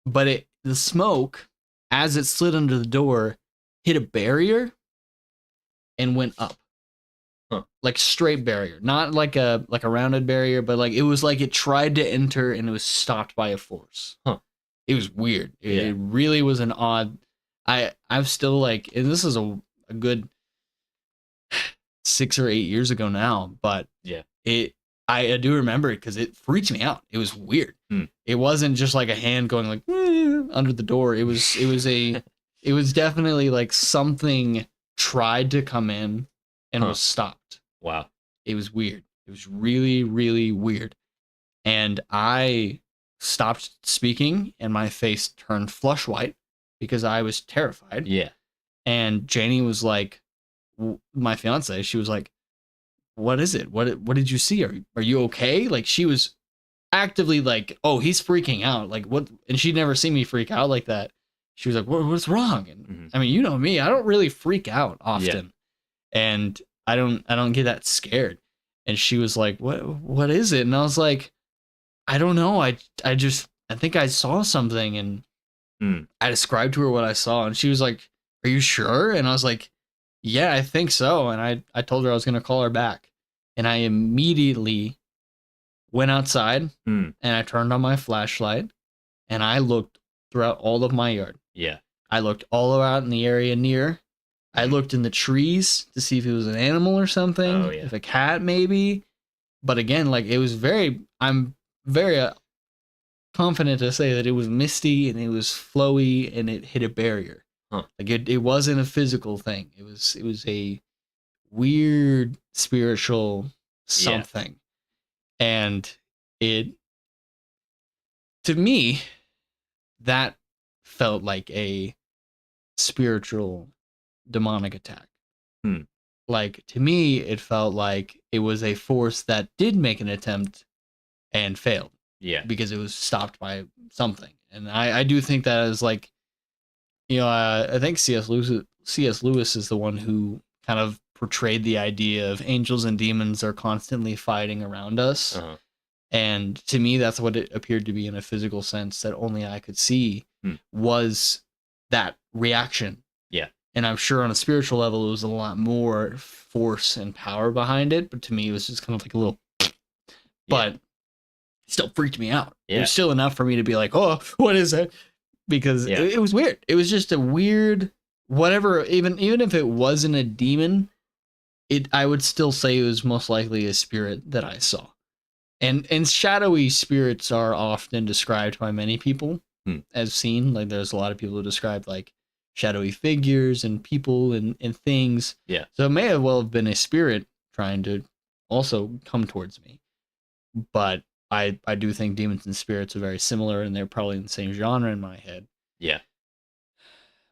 But the smoke, as it slid under the door, hit a barrier and went up. Like straight barrier, not like a rounded barrier, but like it was like it tried to enter and it was stopped by a force. It was weird. It really was an odd. I'm still like, and this is a good 6 or 8 years ago now, but yeah, it I do remember it because it freaked me out. It was weird. It wasn't just like a hand going like under the door. It was definitely like something tried to come in and was stopped. Wow. It was weird. It was really, really weird. And I stopped speaking and my face turned flush white because I was terrified. Yeah. And Janie was like, my fiance, she was like, what is it? What did you see? Are you okay? Like, she was actively like, oh, he's freaking out. Like, what? And she'd never seen me freak out like that. She was like, what's wrong? And I mean, you know me, I don't really freak out often. And I don't get that scared. And she was like, what is it? And I was like, I don't know. I think I saw something. And I described to her what I saw. And she was like, are you sure? And I was like, yeah, I think so. And I told her I was going to call her back. And I immediately went outside and I turned on my flashlight and I looked throughout all of my yard. Yeah. I looked all around in the area near. I looked in the trees to see if it was an animal or something, if a cat maybe. But again, like I'm very confident to say that it was misty and it was flowy and it hit a barrier. Like it wasn't a physical thing. It was a weird spiritual something. And it, to me, that felt like a spiritual demonic attack. Like, to me, it felt like it was a force that did make an attempt and failed. Yeah. Because it was stopped by something. And I do think that is like, you know, I think C.S. Lewis is the one who kind of portrayed the idea of angels and demons are constantly fighting around us. And to me, that's what it appeared to be in a physical sense that only I could see was that reaction. Yeah. And I'm sure on a spiritual level, it was a lot more force and power behind it. But to me, it was just kind of like a little, but it still freaked me out. It was still enough for me to be like, oh, what is it? Because it was weird. It was just a weird, whatever, even if it wasn't a demon, I would still say it was most likely a spirit that I saw. And shadowy spirits are often described by many people as seen. Like there's a lot of people who describe like shadowy figures and people and things. Yeah. So it may have well have been a spirit trying to also come towards me. But I do think demons and spirits are very similar and they're probably in the same genre in my head. Yeah.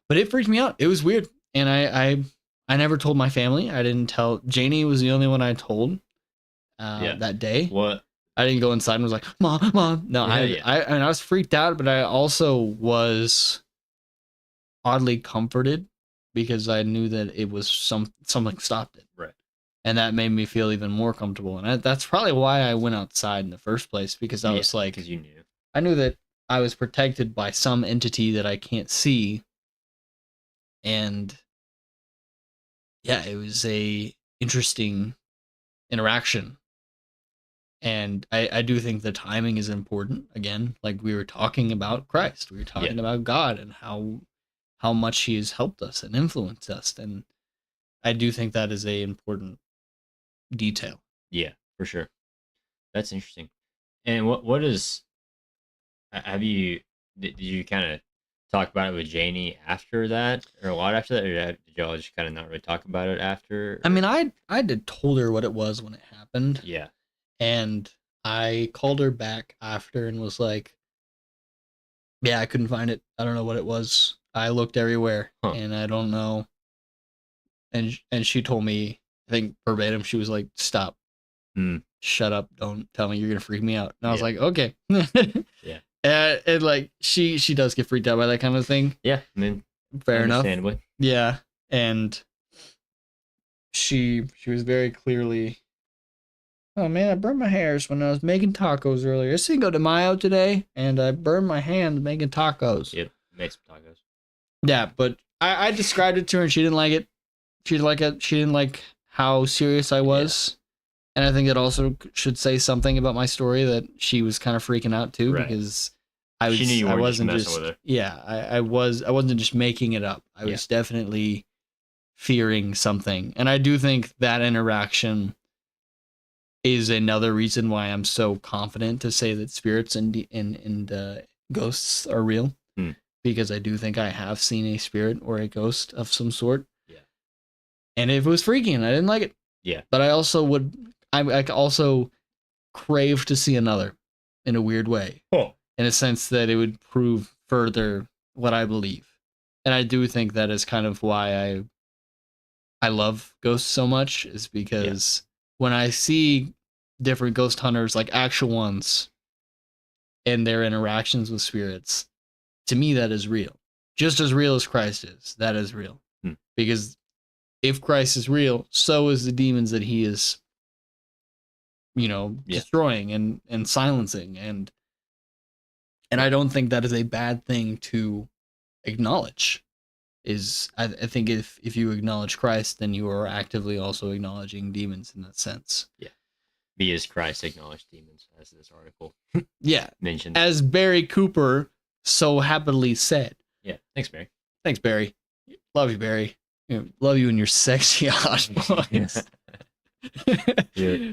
But it freaked me out. It was weird. And I never told my family. I didn't tell. Janie was the only one I told that day. What? I didn't go inside and was like, Mom. No, I was freaked out, but I also was oddly comforted because I knew that it was something stopped it. Right. And that made me feel even more comfortable. And that's probably why I went outside in the first place, because I was like, because you knew. I knew that I was protected by some entity that I can't see. And yeah, it was a interesting interaction. And I do think the timing is important. Again, like we were talking about Christ, we were talking about God and how much he has helped us and influenced us. And I do think that is a important detail. Yeah, for sure. That's interesting. And what is, did you kind of talk about it with Janie after that, or a lot after that, or did y'all just kind of not really talk about it after? Or? I mean, I did told her what it was when it happened. Yeah. And I called her back after and was like, yeah, I couldn't find it. I don't know what it was. I looked everywhere and I don't know. And she told me, I think verbatim, she was like, stop. Shut up. Don't tell me, you're going to freak me out. And I was like, okay. Yeah. And like, she does get freaked out by that kind of thing. Yeah. I mean, fair enough. Yeah. And she was very clearly, oh man, I burned my hairs when I was making tacos earlier. It's Cinco de Mayo today, and I burned my hand making tacos. Yep, make some tacos. Yeah, but I described it to her, and she didn't like it. She didn't like it. She didn't like how serious I was. Yeah. And I think it also should say something about my story that she was kind of freaking out too, because she knew you wasn't just messing with her. Yeah, I wasn't just making it up. I was definitely fearing something, and I do think that interaction is another reason why I'm so confident to say that spirits and ghosts are real. Because I do think I have seen a spirit or a ghost of some sort. Yeah. And it was freaky and I didn't like it. Yeah. But I also crave to see another in a weird way. Oh. In a sense that it would prove further what I believe. And I do think that is kind of why I love ghosts so much, is because when I see different ghost hunters, like actual ones, and their interactions with spirits, to me, that is real. Just as real as Christ is. That is real. Because if Christ is real, so is the demons that he is, destroying and silencing. And I don't think that is a bad thing to acknowledge. I think if you acknowledge Christ, then you are actively also acknowledging demons in that sense. Yeah. Be as Christ acknowledged demons, as this article mentions. As Barry Cooper so happily said. Yeah. Thanks, Barry. Thanks, Barry. Love you, Barry. Love you and your sexy hot voice.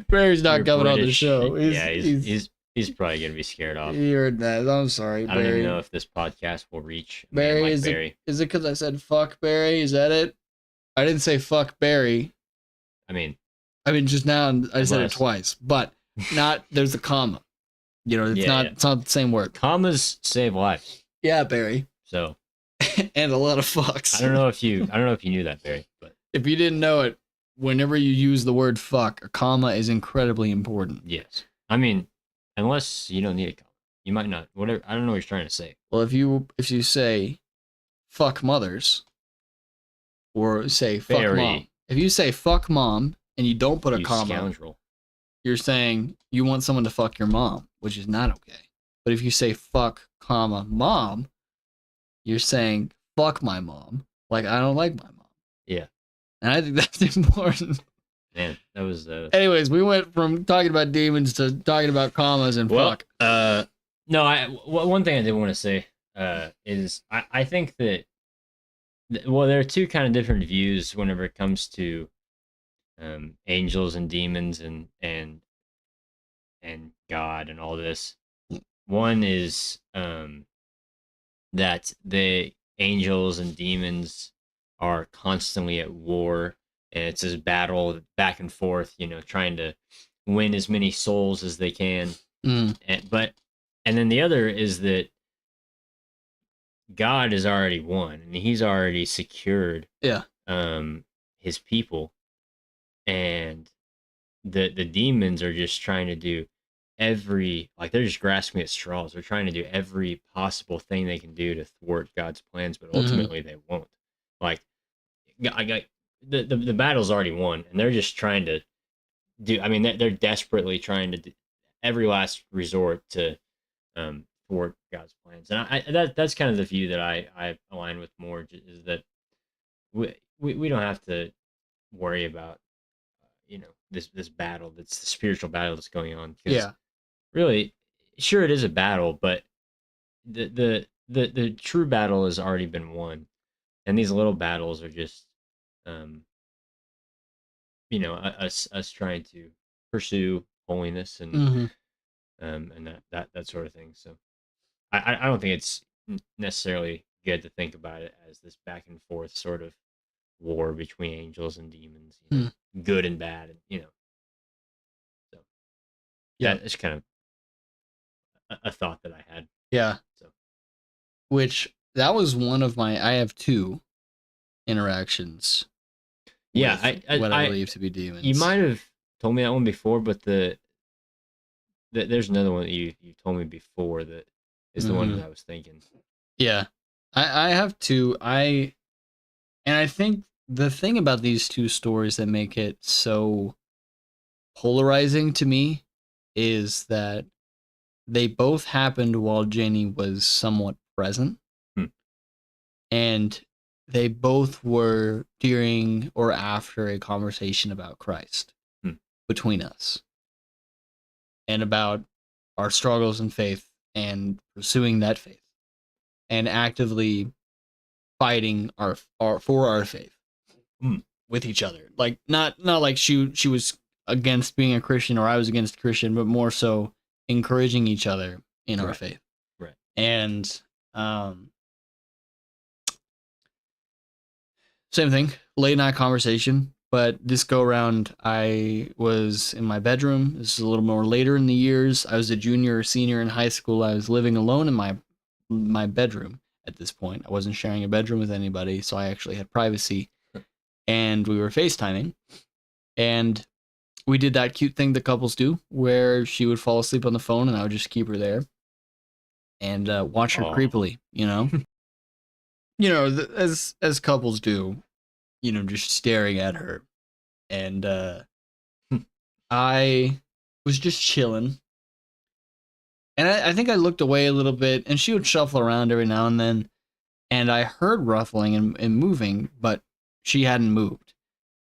Barry's not coming on the show. He's probably gonna be scared off. You heard that. I'm sorry, Barry. I don't even know if this podcast will reach Barry. Like is Barry. Is it because I said fuck Barry? Is that it? I didn't say fuck Barry. I mean just now I said it twice, but not. There's a comma. It's not the same word. Commas save lives. Yeah, Barry. So. And a lot of fucks. I don't know if you knew that, Barry, but if you didn't know it, whenever you use the word fuck, a comma is incredibly important. Yes. I mean, unless you don't need a comma. You might not. Whatever. I don't know what you're trying to say. Well, if you say fuck mothers, or say fuck mom. If you say fuck mom and you don't put a comma, scoundrel. You're saying you want someone to fuck your mom, which is not okay. But if you say fuck, comma, mom, you're saying fuck my mom. Like, I don't like my mom. Yeah. And I think that's important. Man, that was... Anyways, we went from talking about demons to talking about commas and fuck. No, one thing I did want to say is I think that... Well, there are two kind of different views whenever it comes to angels and demons and God and all this. One is that the angels and demons are constantly at war, and it's this battle back and forth, trying to win as many souls as they can. And then the other is that God is already won, and he's already secured his people, and the demons are just trying to do they're just grasping at straws. They're trying to do every possible thing they can do to thwart God's plans, but ultimately they won't. Like, the battle's already won, and they're just trying to do. I mean, they're desperately trying to do every last resort to thwart God's plans, and that's kind of the view that I align with more. Is that we don't have to worry about this battle. That's the spiritual battle that's going on. Yeah. Really, sure, it is a battle, but the true battle has already been won, and these little battles are just, us trying to pursue holiness and that sort of thing. So, I don't think it's necessarily good to think about it as this back and forth sort of war between angels and demons, good and bad, and So, yeah, it's kind of a thought that I had. Yeah. So, which that was one of I have two interactions. Yeah, what I believe to be demons. You might have told me that one before, but there's another one that you told me before that is the one that I was thinking. Yeah, I have two. And I think the thing about these two stories that make it so polarizing to me is that they both happened while Jenny was somewhat present. And they both were during or after a conversation about Christ between us and about our struggles in faith and pursuing that faith and actively fighting for our faith with each other. Like not like she was against being a Christian, or I was against Christian, but more so encouraging each other in our Right. faith. Right. And same thing, late night conversation. But this go around, I was in my bedroom. This is a little more later in the years. I was a junior or senior in high school. I was living alone in my bedroom at this point. I wasn't sharing a bedroom with anybody, so I actually had privacy. And we were FaceTiming. And we did that cute thing that couples do, where she would fall asleep on the phone and I would just keep her there and watch her creepily, you know? As couples do, just staring at her. And I was just chilling. And I think I looked away a little bit, and she would shuffle around every now and then. And I heard ruffling and moving, but she hadn't moved.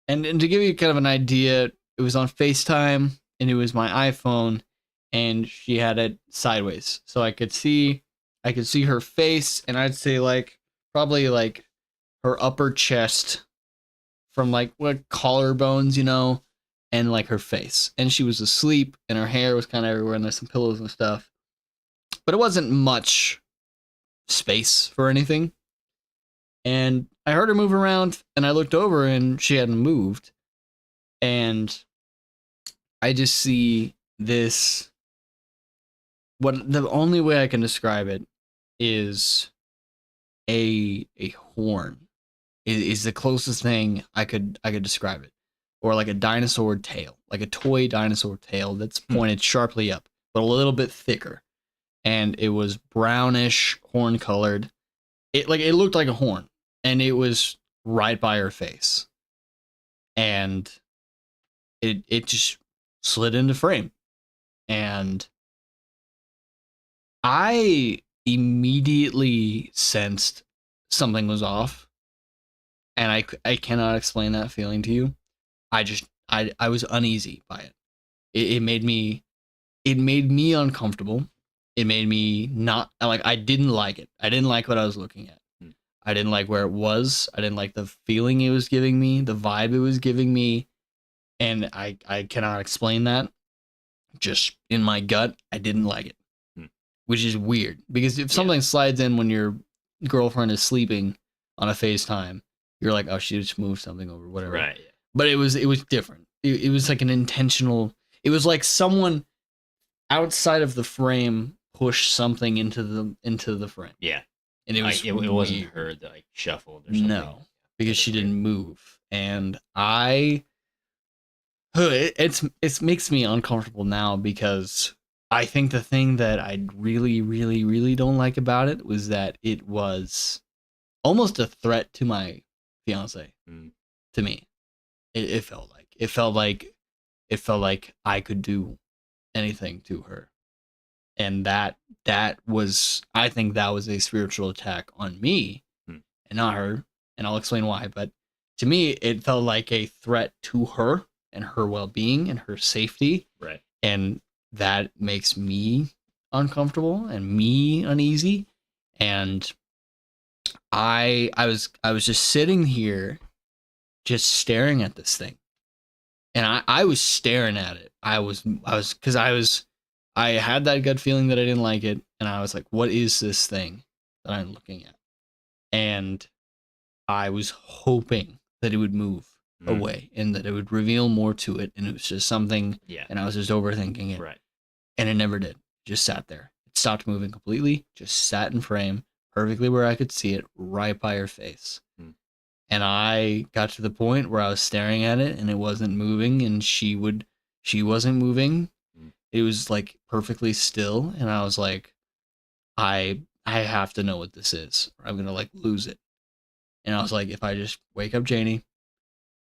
And to give you kind of an idea, it was on FaceTime, and it was my iPhone, and she had it sideways. So I could see her face, and I'd say probably her upper chest from what collarbones, and her face. And she was asleep, and her hair was kind of everywhere, and there's some pillows and stuff. But it wasn't much space for anything. And I heard her move around, and I looked over, and she hadn't moved. And I just see this. What the only way I can describe it is a horn. Is the closest thing I could describe it, or like a dinosaur tail, like a toy dinosaur tail that's pointed sharply up, but a little bit thicker, and it was brownish, horn colored. It looked like a horn, and it was right by her face, and it just slid into frame, and I immediately sensed something was off. And I cannot explain that feeling to you. I was uneasy by it. It made me uncomfortable. It made me not I didn't like it. I didn't like what I was looking at. I didn't like where it was. I didn't like the feeling it was giving me, the vibe it was giving me. And I cannot explain that. Just in my gut, I didn't like it. Which is weird, because if something slides in when your girlfriend is sleeping on a FaceTime, you're like, oh, she just moved something over, whatever. Right. Yeah. But it was different. It was like an intentional. It was like someone outside of the frame pushed something into the frame. Yeah. And it was it wasn't her that shuffled or something. No, because she didn't move, and it makes me uncomfortable now, because I think the thing that I really, really, really don't like about it was that it was almost a threat to my fiance. To me, it felt like I could do anything to her, and that was, I think that was a spiritual attack on me and not her. And I'll explain why. But to me, it felt like a threat to her and her well-being and her safety. Right. And that makes me uncomfortable and me uneasy. And I was just sitting here just staring at this thing. And I was staring at it. I had that gut feeling that I didn't like it, and I was like, what is this thing that I'm looking at? And I was hoping that it would move away and that it would reveal more to it, and it was just something, and I was just overthinking it. Right. And it never did. It just sat there. It stopped moving completely, just sat in frame, perfectly where I could see it, right by her face. And I got to the point where I was staring at it, and it wasn't moving, and she wasn't moving. It was perfectly still, and I was like, I have to know what this is, or I'm gonna lose it. And I was like, if I just wake up Janie,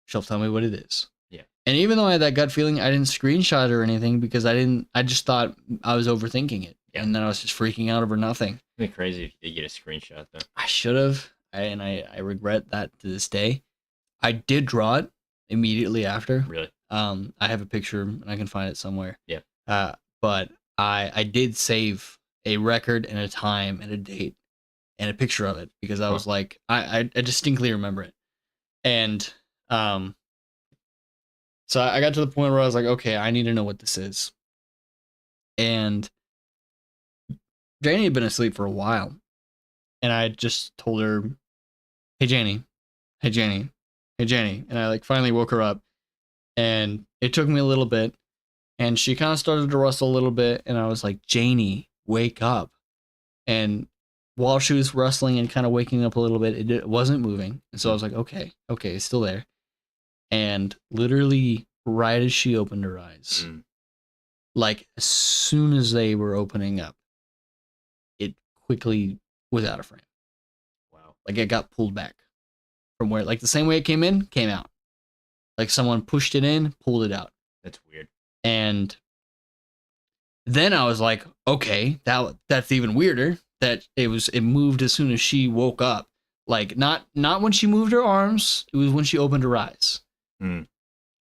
she'll tell me what it is. Yeah. And even though I had that gut feeling, I didn't screenshot or anything, because I just thought I was overthinking it. Yeah. And then I was just freaking out over nothing. It'd be crazy if you did get a screenshot though. I should have. And I regret that to this day. I did draw it immediately after. Really? I have a picture and I can find it somewhere. Yeah. But I did save a record and a time and a date and a picture of it, because I was like, I distinctly remember it. And So I got to the point where I was like, okay, I need to know what this is. And Janie had been asleep for a while. And I just told her, hey, Janie, hey, Janie, hey, Janie. And I like finally woke her up. And it took me a little bit. And she kind of started to rustle a little bit. And I was like, Janie, wake up. And while she was rustling and kind of waking up a little bit, it wasn't moving. And so I was like, okay, it's still there. And literally right as she opened her eyes, like as soon as they were opening up, it quickly was out of frame. Wow. Like it got pulled back from where, like the same way it came in, came out. Like someone pushed it in, pulled it out. That's weird. And then I was like, okay, that's even weirder. That it moved as soon as she woke up. Like not when she moved her arms, it was when she opened her eyes.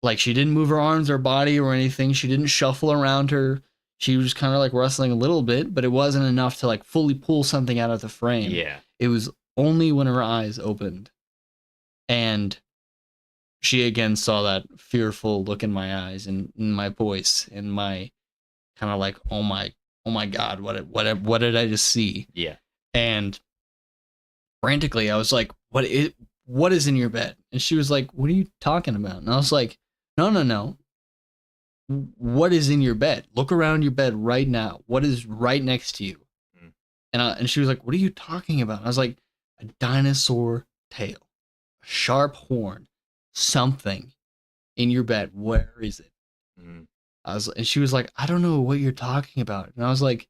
Like she didn't move her arms or body or anything. She didn't shuffle around her. She was kind of like rustling a little bit, but it wasn't enough to like fully pull something out of the frame. Yeah. It was only when her eyes opened. And she again saw that fearful look in my eyes and in my voice and my kind of like, oh my God, what did I just see? Yeah. And frantically, I was like, what is in your bed? And she was like, what are you talking about? And I was like, no. What is in your bed? Look around your bed right now. What is right next to you? And she was like, what are you talking about? And I was like, a dinosaur tail, a sharp horn, something in your bed. Where is it? And she was like, I don't know what you're talking about. And I was like,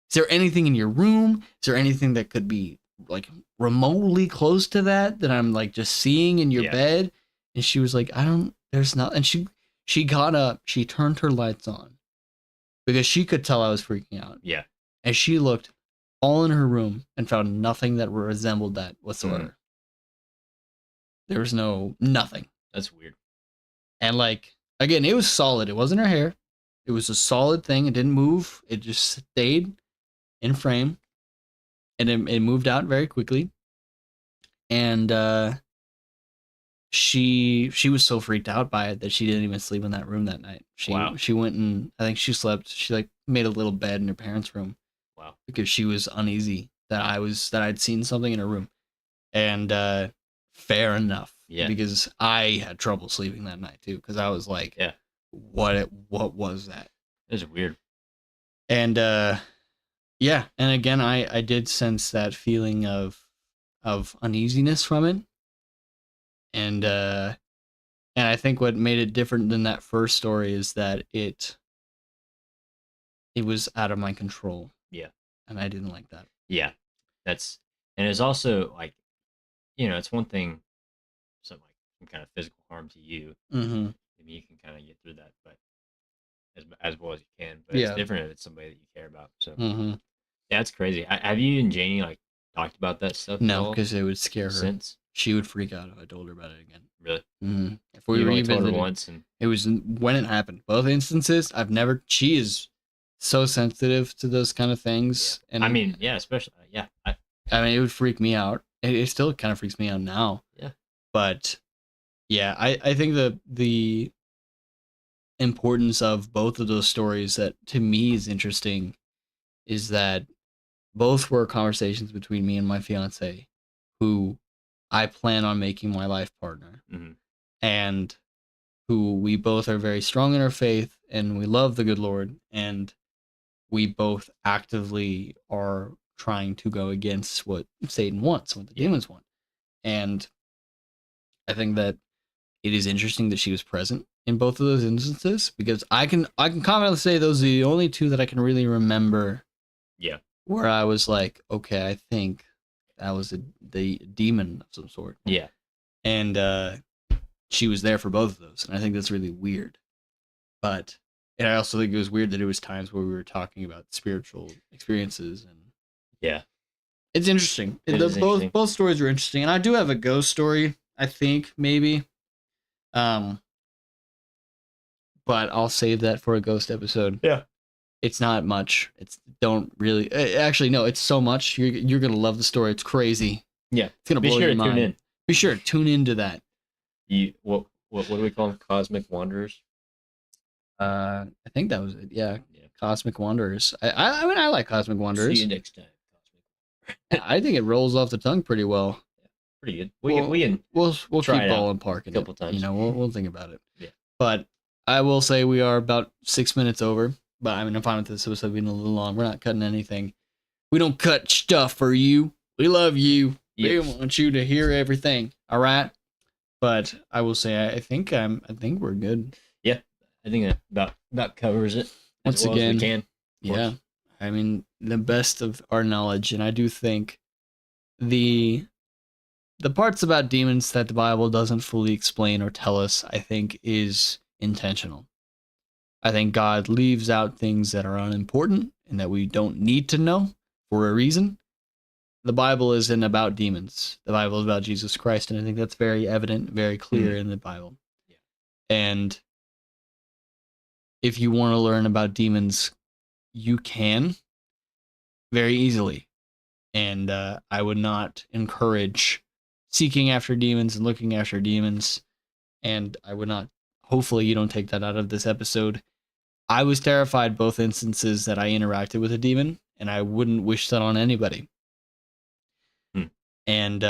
is there anything in your room? Is there anything that could be like remotely close to that I'm like just seeing in your bed? And she was like, there's not. And she got up, she turned her lights on because she could tell I was freaking out. Yeah. And she looked all in her room and found nothing that resembled that whatsoever. There was nothing. That's weird. And like, again, it was solid. It wasn't her hair. It was a solid thing. It didn't move. It just stayed in frame. And it moved out very quickly. And she was so freaked out by it that she didn't even sleep in that room that night. She went and I think she slept. She like made a little bed in her parents' room. Wow. Because she was uneasy that I'd seen something in her room. And fair enough. Yeah. Because I had trouble sleeping that night too. Because I was like, what was that? It was weird. And yeah, and again, I did sense that feeling of uneasiness from it, and I think what made it different than that first story is that it was out of my control. Yeah, and I didn't like that. Yeah, and it's also like, it's one thing, some kind of physical harm to you. Mm-hmm. I mean, you can kind of get through that, but as well as you can. But it's different if it's somebody that you care about. So yeah, it's crazy. Have you and Janie like talked about that stuff? No, because it would scare her. Since she would freak out if I told her about it again. Really? Mm-hmm. If we only told her once, and it was when it happened. Both instances, she is so sensitive to those kind of things. Yeah. And I mean, yeah, especially I mean, it would freak me out. It still kind of freaks me out now. Yeah. But yeah, I think the importance of both of those stories that to me is interesting is that both were conversations between me and my fiance, who I plan on making my life partner, and who we both are very strong in our faith and we love the good Lord, and we both actively are trying to go against what Satan wants, what the demons want. And I think that it is interesting that she was present in both of those instances, because I can confidently say those are the only two that I can really remember. Yeah. Where I was like, okay, I think that was the demon of some sort. Yeah. And she was there for both of those, and I think that's really weird. But and I also think it was weird that it was times where we were talking about spiritual experiences, and yeah, it's interesting. Both stories are interesting, and I do have a ghost story. I think maybe. But I'll save that for a ghost episode. Yeah. It's not much. Actually, no, it's so much. You're going to love the story. It's crazy. Yeah. It's going to blow your mind. Tune in. Be sure to tune into that. What what do we call them? Cosmic wanderers. I think that was it. Yeah. Yeah. Cosmic Wanderers. I mean, I like Cosmic Wanderers. See you next time. I think it rolls off the tongue pretty well. Pretty good. We'll try keep it ball out and parking a couple it. times. You know, we'll think about it. Yeah. But I will say we are about 6 minutes over. But I mean, I'm fine with this episode being a little long. We're not cutting anything. We don't cut stuff for you. We love you. We want you to hear everything. All right. But I will say I think we're good. Yeah. I think that about covers it. Once as well again, as we can. Yeah. I mean, the best of our knowledge, and I do think the parts about demons that the Bible doesn't fully explain or tell us, I think, is intentional. I think God leaves out things that are unimportant and that we don't need to know for a reason. The Bible isn't about demons. The Bible is about Jesus Christ, and I think that's very evident, very clear in the Bible. Yeah. And if you want to learn about demons, you can very easily. And I would not encourage seeking after demons and looking after demons. And I would not, hopefully you don't take that out of this episode. I was terrified both instances that I interacted with a demon, and I wouldn't wish that on anybody. And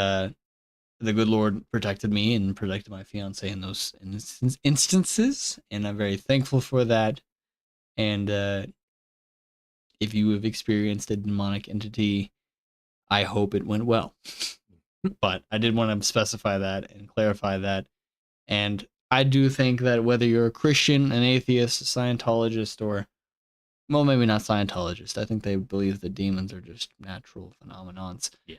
the good Lord protected me and protected my fiance in those instances, and I'm very thankful for that. And if you have experienced a demonic entity, I hope it went well. But I did want to specify that and clarify that. And I do think that whether you're a Christian, an atheist, a Scientologist, or, well, maybe not Scientologist. I think they believe that demons are just natural phenomenons. Yeah.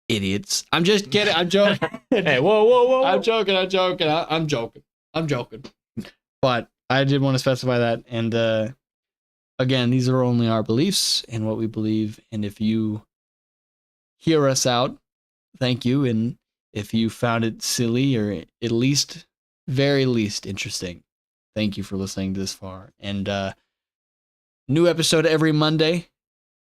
Idiots. I'm just kidding. I'm joking. Hey, whoa. I'm joking. I'm joking. But I did want to specify that. And again, these are only our beliefs and what we believe. And if you hear us out, thank you. And if you found it silly or at least, very least interesting, thank you for listening this far. And new episode every Monday.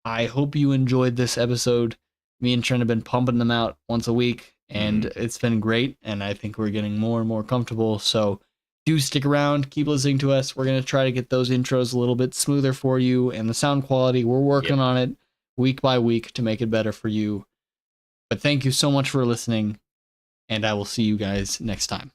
I hope you enjoyed this episode. Me and Trent have been pumping them out once a week, and it's been great. And I think we're getting more and more comfortable. So do stick around, keep listening to us. We're going to try to get those intros a little bit smoother for you, and the sound quality, we're working on it week by week to make it better for you. But thank you so much for listening, and I will see you guys next time.